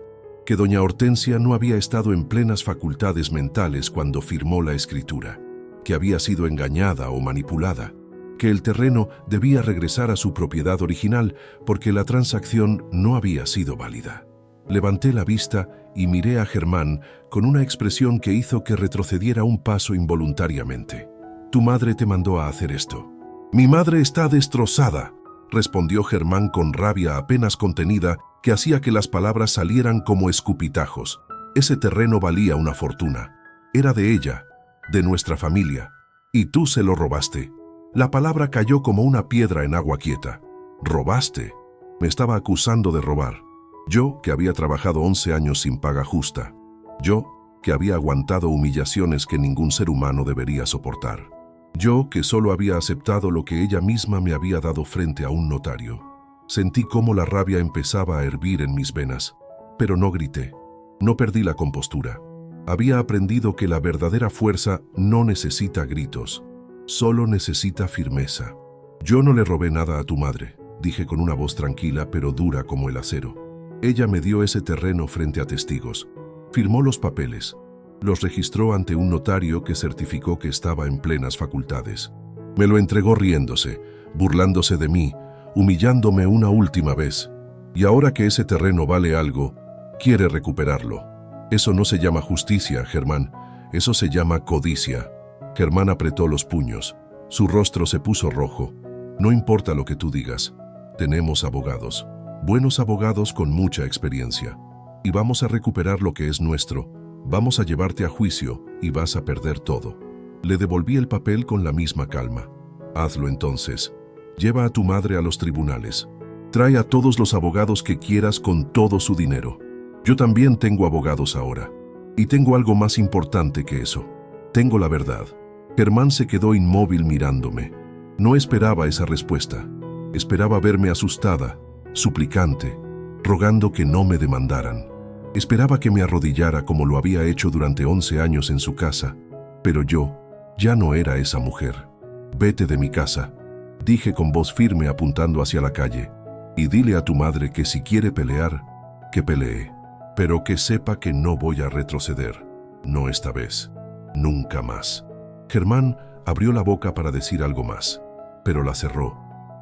que doña Hortensia no había estado en plenas facultades mentales cuando firmó la escritura, que había sido engañada o manipulada, que el terreno debía regresar a su propiedad original porque la transacción no había sido válida. Levanté la vista y miré a Germán con una expresión que hizo que retrocediera un paso involuntariamente. «Tu madre te mandó a hacer esto». «Mi madre está destrozada», respondió Germán con rabia apenas contenida que hacía que las palabras salieran como escupitajos. Ese terreno valía una fortuna. Era de ella, de nuestra familia. Y tú se lo robaste. La palabra cayó como una piedra en agua quieta. «¿Robaste?» Me estaba acusando de robar. Yo, que había trabajado 11 años sin paga justa. Yo, que había aguantado humillaciones que ningún ser humano debería soportar. Yo, que solo había aceptado lo que ella misma me había dado frente a un notario. Sentí cómo la rabia empezaba a hervir en mis venas, pero no grité. No perdí la compostura. Había aprendido que la verdadera fuerza no necesita gritos, solo necesita firmeza. Yo no le robé nada a tu madre, dije con una voz tranquila pero dura como el acero. Ella me dio ese terreno frente a testigos. Firmó los papeles. Los registró ante un notario que certificó que estaba en plenas facultades. Me lo entregó riéndose, burlándose de mí, humillándome una última vez. Y ahora que ese terreno vale algo, quiere recuperarlo. Eso no se llama justicia, Germán. Eso se llama codicia. Germán apretó los puños. Su rostro se puso rojo. No importa lo que tú digas. Tenemos abogados. Buenos abogados con mucha experiencia. Y vamos a recuperar lo que es nuestro. Vamos a llevarte a juicio y vas a perder todo. Le devolví el papel con la misma calma. Hazlo entonces. Lleva a tu madre a los tribunales. Trae a todos los abogados que quieras con todo su dinero. Yo también tengo abogados ahora. Y tengo algo más importante que eso. Tengo la verdad. Germán se quedó inmóvil mirándome. No esperaba esa respuesta. Esperaba verme asustada, suplicante, rogando que no me demandaran. Esperaba que me arrodillara como lo había hecho durante 11 años en su casa, pero yo ya no era esa mujer. Vete de mi casa, dije con voz firme apuntando hacia la calle, y dile a tu madre que si quiere pelear, que pelee, pero que sepa que no voy a retroceder. No esta vez, nunca más. Germán abrió la boca para decir algo más, pero la cerró.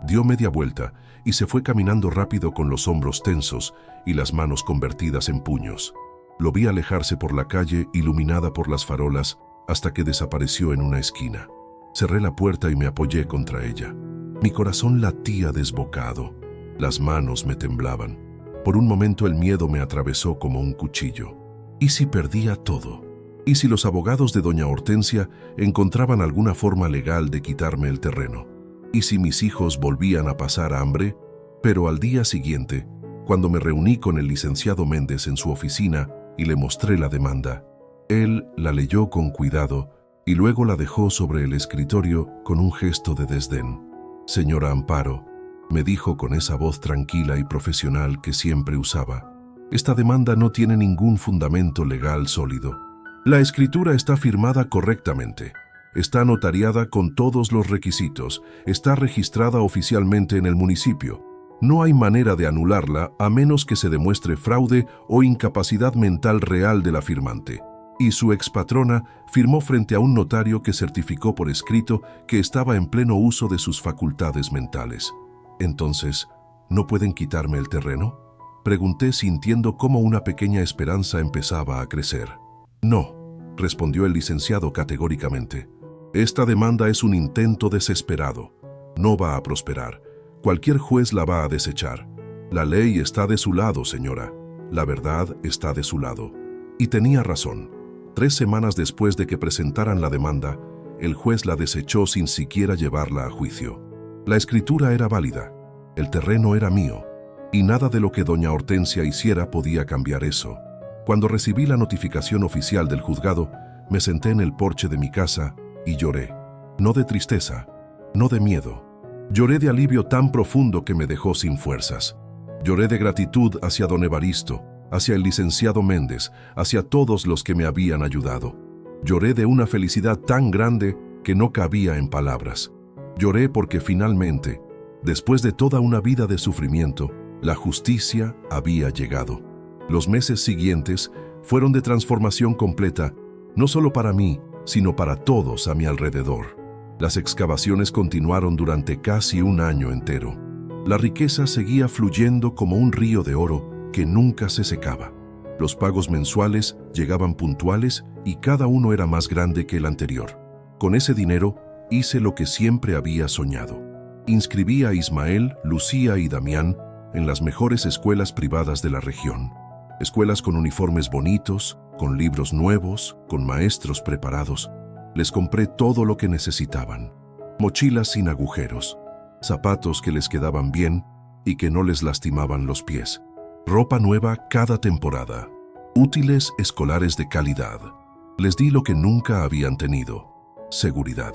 Dio media vuelta y se fue caminando rápido con los hombros tensos y las manos convertidas en puños. Lo vi alejarse por la calle iluminada por las farolas hasta que desapareció en una esquina. Cerré la puerta y me apoyé contra ella. Mi corazón latía desbocado. Las manos me temblaban. Por un momento el miedo me atravesó como un cuchillo. ¿Y si perdía todo? ¿Y si los abogados de doña Hortensia encontraban alguna forma legal de quitarme el terreno? ¿Y si mis hijos volvían a pasar hambre? Pero al día siguiente, cuando me reuní con el licenciado Méndez en su oficina y le mostré la demanda, él la leyó con cuidado y luego la dejó sobre el escritorio con un gesto de desdén. Señora Amparo, me dijo con esa voz tranquila y profesional que siempre usaba, esta demanda no tiene ningún fundamento legal sólido. La escritura está firmada correctamente. Está notariada con todos los requisitos, está registrada oficialmente en el municipio. No hay manera de anularla a menos que se demuestre fraude o incapacidad mental real de la firmante. Y su expatrona firmó frente a un notario que certificó por escrito que estaba en pleno uso de sus facultades mentales. Entonces, ¿no pueden quitarme el terreno? Pregunté sintiendo cómo una pequeña esperanza empezaba a crecer. No, respondió el licenciado categóricamente. Esta demanda es un intento desesperado. No va a prosperar. Cualquier juez la va a desechar. La ley está de su lado, señora. La verdad está de su lado. Y tenía razón. 3 semanas después de que presentaran la demanda, el juez la desechó sin siquiera llevarla a juicio. La escritura era válida. El terreno era mío. Y nada de lo que doña Hortensia hiciera podía cambiar eso. Cuando recibí la notificación oficial del juzgado, me senté en el porche de mi casa y lloré. No de tristeza, no de miedo. Lloré de alivio tan profundo que me dejó sin fuerzas. Lloré de gratitud hacia don Evaristo, hacia el licenciado Méndez, hacia todos los que me habían ayudado. Lloré de una felicidad tan grande que no cabía en palabras. Lloré porque finalmente, después de toda una vida de sufrimiento, la justicia había llegado. Los meses siguientes fueron de transformación completa, no solo para mí, sino para todos a mi alrededor. Las excavaciones continuaron durante casi un año entero. La riqueza seguía fluyendo como un río de oro que nunca se secaba. Los pagos mensuales llegaban puntuales y cada uno era más grande que el anterior. Con ese dinero hice lo que siempre había soñado. Inscribí a Ismael, Lucía y Damián en las mejores escuelas privadas de la región. Escuelas con uniformes bonitos, con libros nuevos, con maestros preparados. Les compré todo lo que necesitaban. Mochilas sin agujeros, zapatos que les quedaban bien y que no les lastimaban los pies. ropa nueva cada temporada, útiles escolares de calidad. Les di lo que nunca habían tenido: seguridad,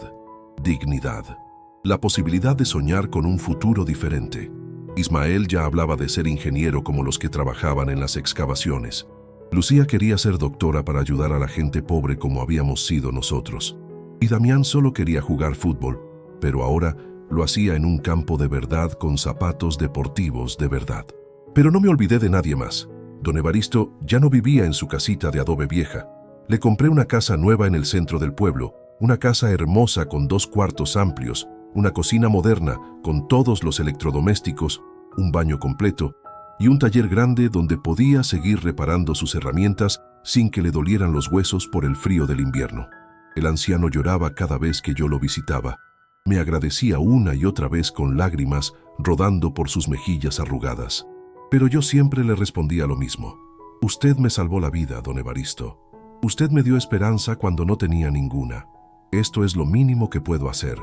dignidad, la posibilidad de soñar con un futuro diferente. Ismael ya hablaba de ser ingeniero como los que trabajaban en las excavaciones. Lucía quería ser doctora para ayudar a la gente pobre como habíamos sido nosotros. Y Damián solo quería jugar fútbol, pero ahora lo hacía en un campo de verdad con zapatos deportivos de verdad. Pero no me olvidé de nadie más. Don Evaristo ya no vivía en su casita de adobe vieja. Le compré una casa nueva en el centro del pueblo, una casa hermosa con 2 cuartos amplios, una cocina moderna con todos los electrodomésticos, un baño completo y un taller grande donde podía seguir reparando sus herramientas sin que le dolieran los huesos por el frío del invierno. El anciano lloraba cada vez que yo lo visitaba. Me agradecía una y otra vez con lágrimas rodando por sus mejillas arrugadas. Pero yo siempre le respondía lo mismo: usted me salvó la vida, don Evaristo. Usted me dio esperanza cuando no tenía ninguna. Esto es lo mínimo que puedo hacer.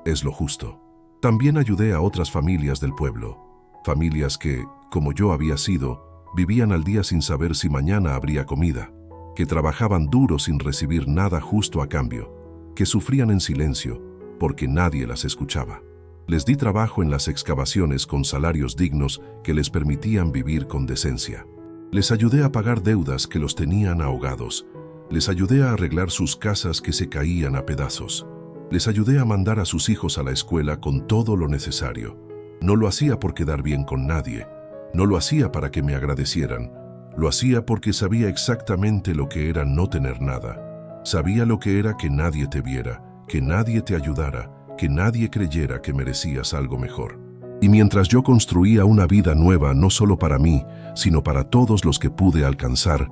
Es lo justo. También ayudé a otras familias del pueblo. Familias que, como yo había sido, vivían al día sin saber si mañana habría comida, que trabajaban duro sin recibir nada justo a cambio, que sufrían en silencio porque nadie las escuchaba. Les di trabajo en las excavaciones con salarios dignos que les permitían vivir con decencia. Les ayudé a pagar deudas que los tenían ahogados. Les ayudé a arreglar sus casas que se caían a pedazos. Les ayudé a mandar a sus hijos a la escuela con todo lo necesario. No lo hacía por quedar bien con nadie. No lo hacía para que me agradecieran. Lo hacía porque sabía exactamente lo que era no tener nada. Sabía lo que era que nadie te viera, que nadie te ayudara, que nadie creyera que merecías algo mejor. Y mientras yo construía una vida nueva no solo para mí, sino para todos los que pude alcanzar,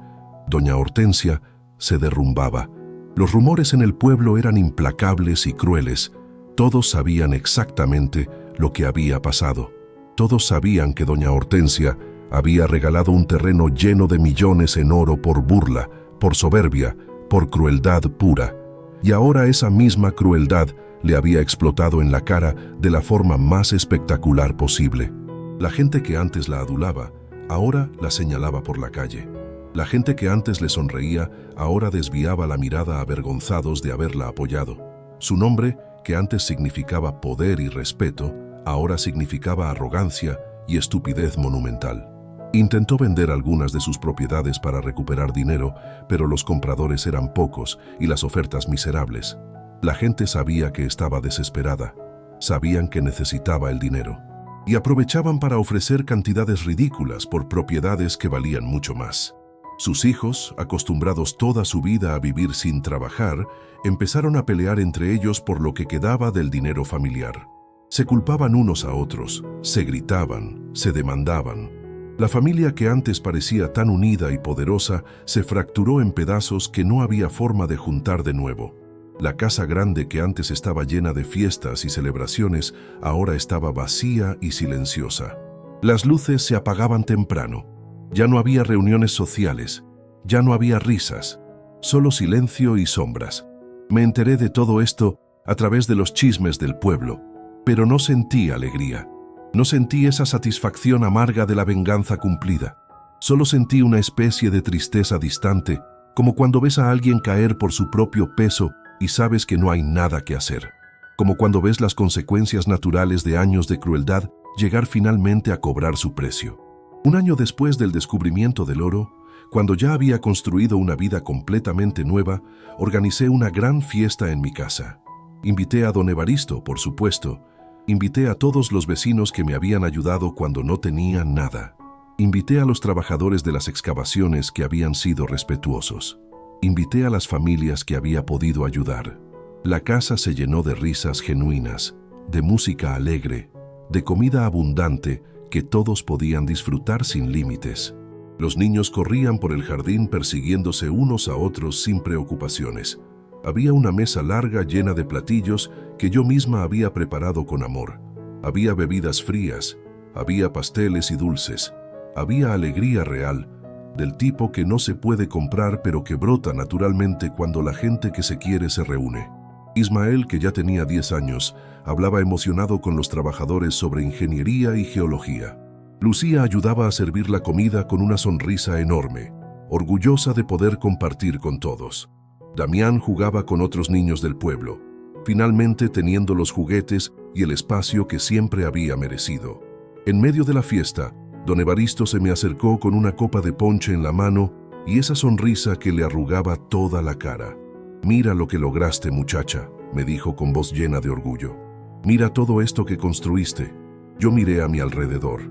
doña Hortensia se derrumbaba. Los rumores en el pueblo eran implacables y crueles. Todos sabían exactamente lo que había pasado. Todos sabían que doña Hortensia había regalado un terreno lleno de millones en oro por burla, por soberbia, por crueldad pura. Y ahora esa misma crueldad le había explotado en la cara de la forma más espectacular posible. La gente que antes la adulaba, ahora la señalaba por la calle. La gente que antes le sonreía, ahora desviaba la mirada avergonzados de haberla apoyado. Su nombre, que antes significaba poder y respeto, ahora significaba arrogancia y estupidez monumental. Intentó vender algunas de sus propiedades para recuperar dinero, pero los compradores eran pocos y las ofertas miserables. La gente sabía que estaba desesperada, sabían que necesitaba el dinero, y aprovechaban para ofrecer cantidades ridículas por propiedades que valían mucho más. Sus hijos, acostumbrados toda su vida a vivir sin trabajar, empezaron a pelear entre ellos por lo que quedaba del dinero familiar. Se culpaban unos a otros, se gritaban, se demandaban. La familia que antes parecía tan unida y poderosa se fracturó en pedazos que no había forma de juntar de nuevo. La casa grande que antes estaba llena de fiestas y celebraciones ahora estaba vacía y silenciosa. Las luces se apagaban temprano. Ya no había reuniones sociales, ya no había risas, solo silencio y sombras. Me enteré de todo esto a través de los chismes del pueblo, pero no sentí alegría. No sentí esa satisfacción amarga de la venganza cumplida. Solo sentí una especie de tristeza distante, como cuando ves a alguien caer por su propio peso y sabes que no hay nada que hacer. Como cuando ves las consecuencias naturales de años de crueldad llegar finalmente a cobrar su precio. Un año después del descubrimiento del oro, cuando ya había construido una vida completamente nueva, organicé una gran fiesta en mi casa. Invité a don Evaristo, por supuesto. Invité a todos los vecinos que me habían ayudado cuando no tenía nada. Invité a los trabajadores de las excavaciones que habían sido respetuosos. Invité a las familias que había podido ayudar. La casa se llenó de risas genuinas, de música alegre, de comida abundante que todos podían disfrutar sin límites. Los niños corrían por el jardín persiguiéndose unos a otros sin preocupaciones. Había una mesa larga llena de platillos que yo misma había preparado con amor. Había bebidas frías, había pasteles y dulces. Había alegría real, del tipo que no se puede comprar pero que brota naturalmente cuando la gente que se quiere se reúne. Ismael, que ya tenía 10 años, hablaba emocionado con los trabajadores sobre ingeniería y geología. Lucía ayudaba a servir la comida con una sonrisa enorme, orgullosa de poder compartir con todos. Damián jugaba con otros niños del pueblo, finalmente teniendo los juguetes y el espacio que siempre había merecido. En medio de la fiesta, don Evaristo se me acercó con una copa de ponche en la mano y esa sonrisa que le arrugaba toda la cara. «Mira lo que lograste, muchacha», me dijo con voz llena de orgullo. «Mira todo esto que construiste». Yo miré a mi alrededor.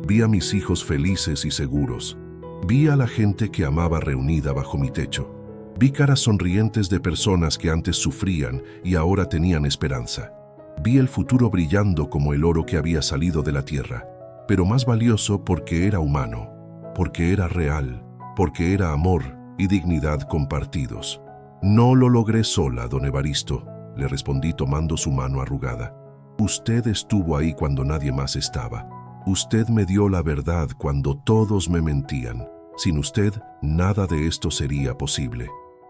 Vi a mis hijos felices y seguros. Vi a la gente que amaba reunida bajo mi techo. Vi caras sonrientes de personas que antes sufrían y ahora tenían esperanza. Vi el futuro brillando como el oro que había salido de la tierra, pero más valioso porque era humano, porque era real, porque era amor y dignidad compartidos. «No lo logré sola, don Evaristo», le respondí tomando su mano arrugada. «Usted estuvo ahí cuando nadie más estaba. Usted me dio la verdad cuando todos me mentían. Sin usted, nada de esto sería posible.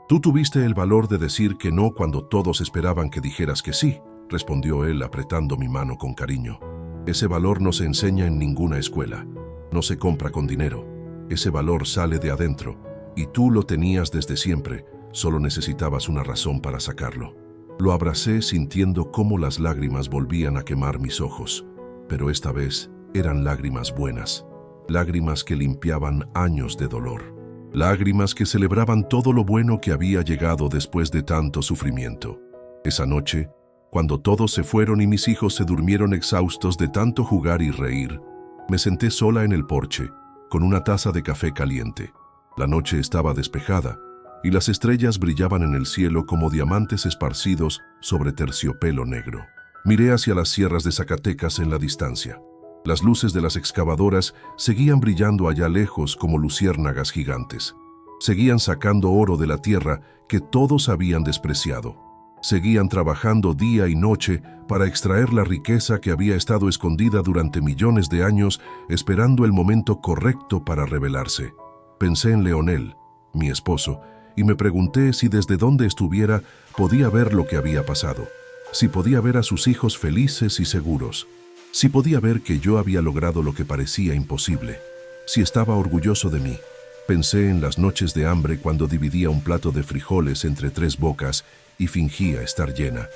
Tú tuviste el valor de decir que no cuando todos esperaban que dijeras que sí», respondió él apretando mi mano con cariño. «Ese valor no se enseña en ninguna escuela. No se compra con dinero. Ese valor sale de adentro, y tú lo tenías desde siempre, solo necesitabas una razón para sacarlo». Lo abracé sintiendo cómo las lágrimas volvían a quemar mis ojos, pero esta vez eran lágrimas buenas, lágrimas que limpiaban años de dolor, lágrimas que celebraban todo lo bueno que había llegado después de tanto sufrimiento. Esa noche, cuando todos se fueron y mis hijos se durmieron exhaustos de tanto jugar y reír, me senté sola en el porche, con una taza de café caliente. La noche estaba despejada, y las estrellas brillaban en el cielo como diamantes esparcidos sobre terciopelo negro. Miré hacia las sierras de Zacatecas en la distancia. Las luces de las excavadoras seguían brillando allá lejos como luciérnagas gigantes. Seguían sacando oro de la tierra que todos habían despreciado. Seguían trabajando día y noche para extraer la riqueza que había estado escondida durante millones de años, esperando el momento correcto para revelarse. Pensé en Leonel, mi esposo, y me pregunté si desde donde estuviera podía ver lo que había pasado, si podía ver a sus hijos felices y seguros, si podía ver que yo había logrado lo que parecía imposible, si estaba orgulloso de mí. Pensé en las noches de hambre cuando dividía un plato de frijoles entre 3 bocas y fingía estar llena.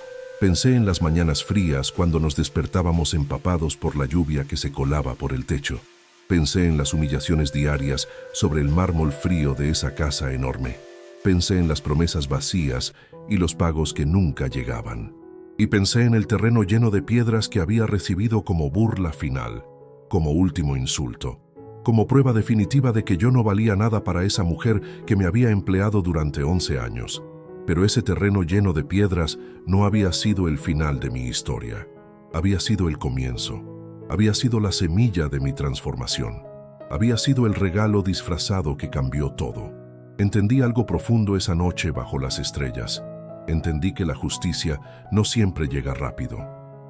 Pensé en las mañanas frías cuando nos despertábamos empapados por la lluvia que se colaba por el techo. Pensé en las humillaciones diarias sobre el mármol frío de esa casa enorme. Pensé en las promesas vacías y los pagos que nunca llegaban. Y pensé en el terreno lleno de piedras que había recibido como burla final, como último insulto, como prueba definitiva de que yo no valía nada para esa mujer que me había empleado durante 11 años. Pero ese terreno lleno de piedras no había sido el final de mi historia. Había sido el comienzo. Había sido la semilla de mi transformación. Había sido el regalo disfrazado que cambió todo. Entendí algo profundo esa noche bajo las estrellas. Entendí que la justicia no siempre llega rápido.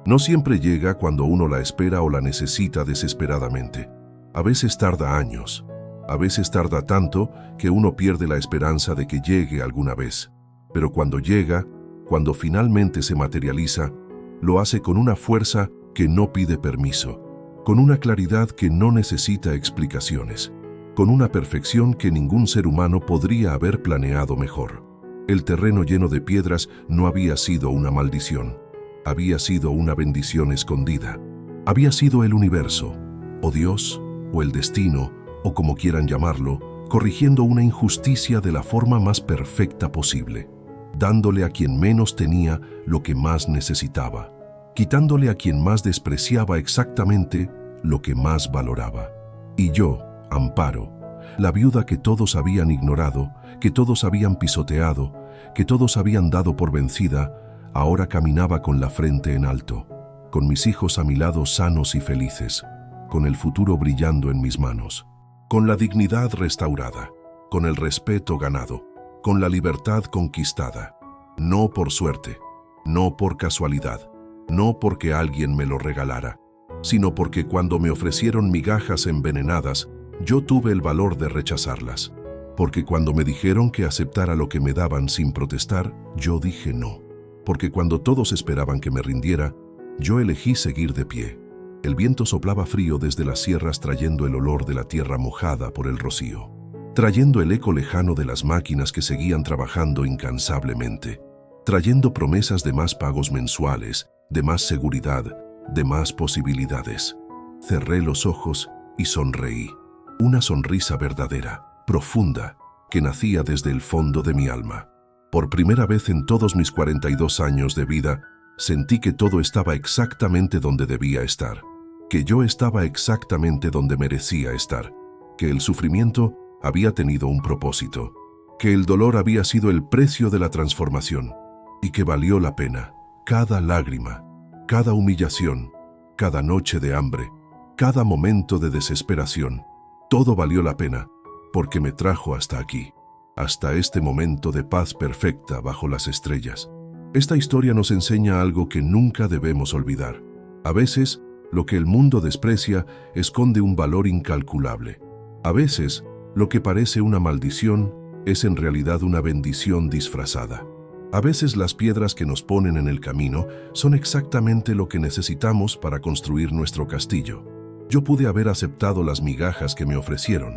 No siempre llega cuando uno la espera o la necesita desesperadamente. A veces tarda años. A veces tarda tanto que uno pierde la esperanza de que llegue alguna vez. Pero cuando llega, cuando finalmente se materializa, lo hace con una fuerza que no pide permiso, con una claridad que no necesita explicaciones, con una perfección que ningún ser humano podría haber planeado mejor. El terreno lleno de piedras no había sido una maldición, había sido una bendición escondida. Había sido el universo, o Dios, o el destino, o como quieran llamarlo, corrigiendo una injusticia de la forma más perfecta posible, dándole a quien menos tenía lo que más necesitaba, quitándole a quien más despreciaba exactamente lo que más valoraba. Y yo, Amparo, la viuda que todos habían ignorado, que todos habían pisoteado, que todos habían dado por vencida, ahora caminaba con la frente en alto, con mis hijos a mi lado sanos y felices, con el futuro brillando en mis manos, con la dignidad restaurada, con el respeto ganado, con la libertad conquistada, no por suerte, no por casualidad, no porque alguien me lo regalara, sino porque cuando me ofrecieron migajas envenenadas, yo tuve el valor de rechazarlas. Porque cuando me dijeron que aceptara lo que me daban sin protestar, yo dije no. Porque cuando todos esperaban que me rindiera, yo elegí seguir de pie. El viento soplaba frío desde las sierras trayendo el olor de la tierra mojada por el rocío, trayendo el eco lejano de las máquinas que seguían trabajando incansablemente, trayendo promesas de más pagos mensuales, de más seguridad, de más posibilidades. Cerré los ojos y sonreí. Una sonrisa verdadera, profunda, que nacía desde el fondo de mi alma. Por primera vez en todos mis 42 años de vida, sentí que todo estaba exactamente donde debía estar, que yo estaba exactamente donde merecía estar, que el sufrimiento había tenido un propósito, que el dolor había sido el precio de la transformación y que valió la pena cada lágrima, cada humillación, cada noche de hambre, cada momento de desesperación. Todo valió la pena porque me trajo hasta aquí, hasta este momento de paz perfecta bajo las estrellas. Esta historia nos enseña algo que nunca debemos olvidar. A veces, lo que el mundo desprecia esconde un valor incalculable. A veces, lo que parece una maldición es en realidad una bendición disfrazada. A veces las piedras que nos ponen en el camino son exactamente lo que necesitamos para construir nuestro castillo. Yo pude haber aceptado las migajas que me ofrecieron.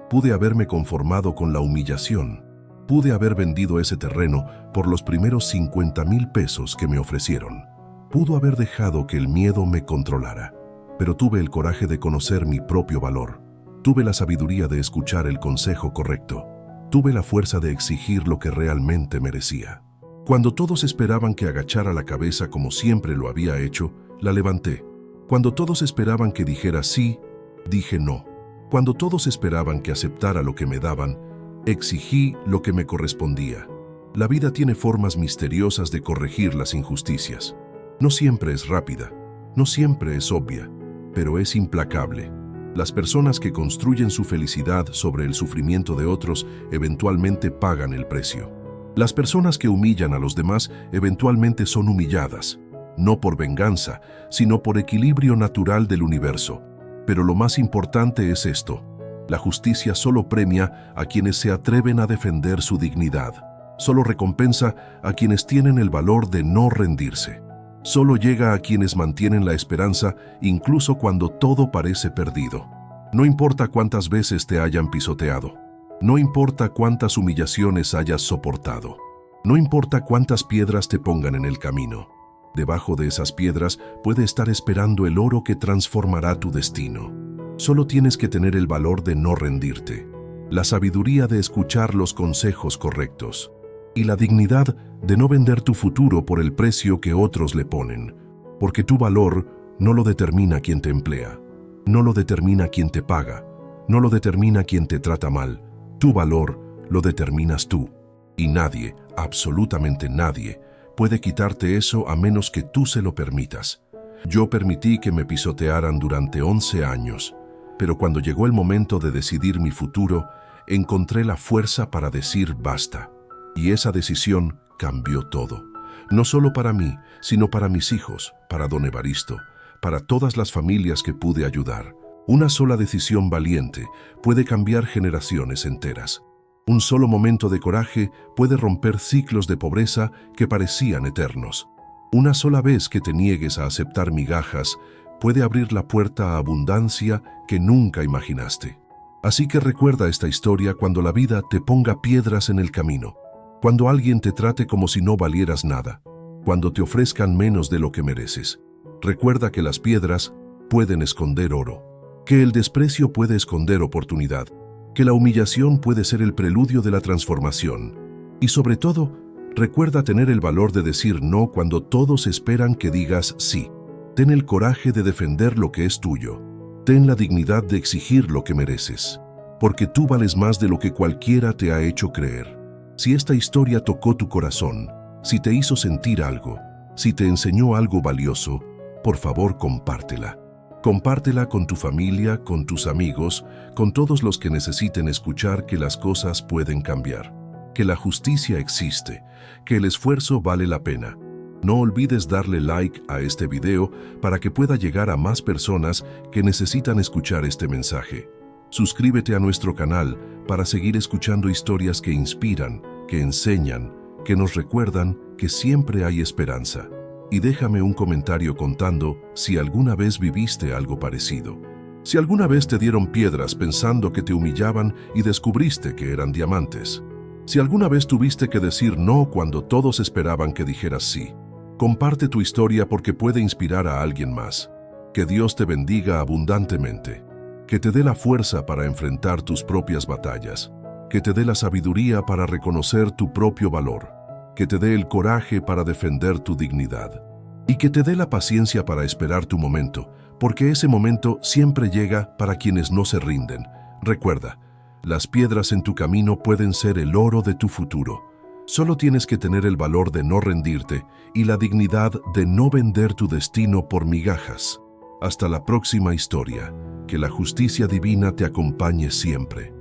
Pude haberme conformado con la humillación. Pude haber vendido ese terreno por los primeros 50,000 pesos que me ofrecieron. Pudo haber dejado que el miedo me controlara. Pero tuve el coraje de conocer mi propio valor. Tuve la sabiduría de escuchar el consejo correcto. Tuve la fuerza de exigir lo que realmente merecía. Cuando todos esperaban que agachara la cabeza como siempre lo había hecho, la levanté. Cuando todos esperaban que dijera sí, dije no. Cuando todos esperaban que aceptara lo que me daban, exigí lo que me correspondía. La vida tiene formas misteriosas de corregir las injusticias. No siempre es rápida, no siempre es obvia, pero es implacable. Las personas que construyen su felicidad sobre el sufrimiento de otros eventualmente pagan el precio. Las personas que humillan a los demás eventualmente son humilladas, no por venganza, sino por equilibrio natural del universo. Pero lo más importante es esto: la justicia solo premia a quienes se atreven a defender su dignidad, solo recompensa a quienes tienen el valor de no rendirse, solo llega a quienes mantienen la esperanza incluso cuando todo parece perdido. No importa cuántas veces te hayan pisoteado, no importa cuántas humillaciones hayas soportado, no importa cuántas piedras te pongan en el camino. Debajo de esas piedras puede estar esperando el oro que transformará tu destino. Solo tienes que tener el valor de no rendirte, la sabiduría de escuchar los consejos correctos y la dignidad de no vender tu futuro por el precio que otros le ponen, porque tu valor no lo determina quien te emplea, no lo determina quien te paga, no lo determina quien te trata mal. Tu valor lo determinas tú, y nadie, absolutamente nadie, puede quitarte eso a menos que tú se lo permitas. Yo permití que me pisotearan durante 11 años, pero cuando llegó el momento de decidir mi futuro, encontré la fuerza para decir basta. Y esa decisión cambió todo. No solo para mí, sino para mis hijos, para don Evaristo, para todas las familias que pude ayudar. Una sola decisión valiente puede cambiar generaciones enteras. Un solo momento de coraje puede romper ciclos de pobreza que parecían eternos. Una sola vez que te niegues a aceptar migajas puede abrir la puerta a abundancia que nunca imaginaste. Así que recuerda esta historia cuando la vida te ponga piedras en el camino, cuando alguien te trate como si no valieras nada, cuando te ofrezcan menos de lo que mereces. Recuerda que las piedras pueden esconder oro, que el desprecio puede esconder oportunidad, que la humillación puede ser el preludio de la transformación. Y sobre todo, recuerda tener el valor de decir no cuando todos esperan que digas sí. Ten el coraje de defender lo que es tuyo. Ten la dignidad de exigir lo que mereces, porque tú vales más de lo que cualquiera te ha hecho creer. Si esta historia tocó tu corazón, si te hizo sentir algo, si te enseñó algo valioso, por favor compártela. Compártela con tu familia, con tus amigos, con todos los que necesiten escuchar que las cosas pueden cambiar, que la justicia existe, que el esfuerzo vale la pena. No olvides darle like a este video para que pueda llegar a más personas que necesitan escuchar este mensaje. Suscríbete a nuestro canal para seguir escuchando historias que inspiran, que enseñan, que nos recuerdan que siempre hay esperanza. y déjame un comentario contando si alguna vez viviste algo parecido. Si alguna vez te dieron piedras pensando que te humillaban y descubriste que eran diamantes. Si alguna vez tuviste que decir no cuando todos esperaban que dijeras sí. Comparte tu historia porque puede inspirar a alguien más. Que Dios te bendiga abundantemente. Que te dé la fuerza para enfrentar tus propias batallas. Que te dé la sabiduría para reconocer tu propio valor. Que te dé el coraje para defender tu dignidad. Y que te dé la paciencia para esperar tu momento, porque ese momento siempre llega para quienes no se rinden. Recuerda, las piedras en tu camino pueden ser el oro de tu futuro. Solo tienes que tener el valor de no rendirte y la dignidad de no vender tu destino por migajas. Hasta la próxima historia. Que la justicia divina te acompañe siempre.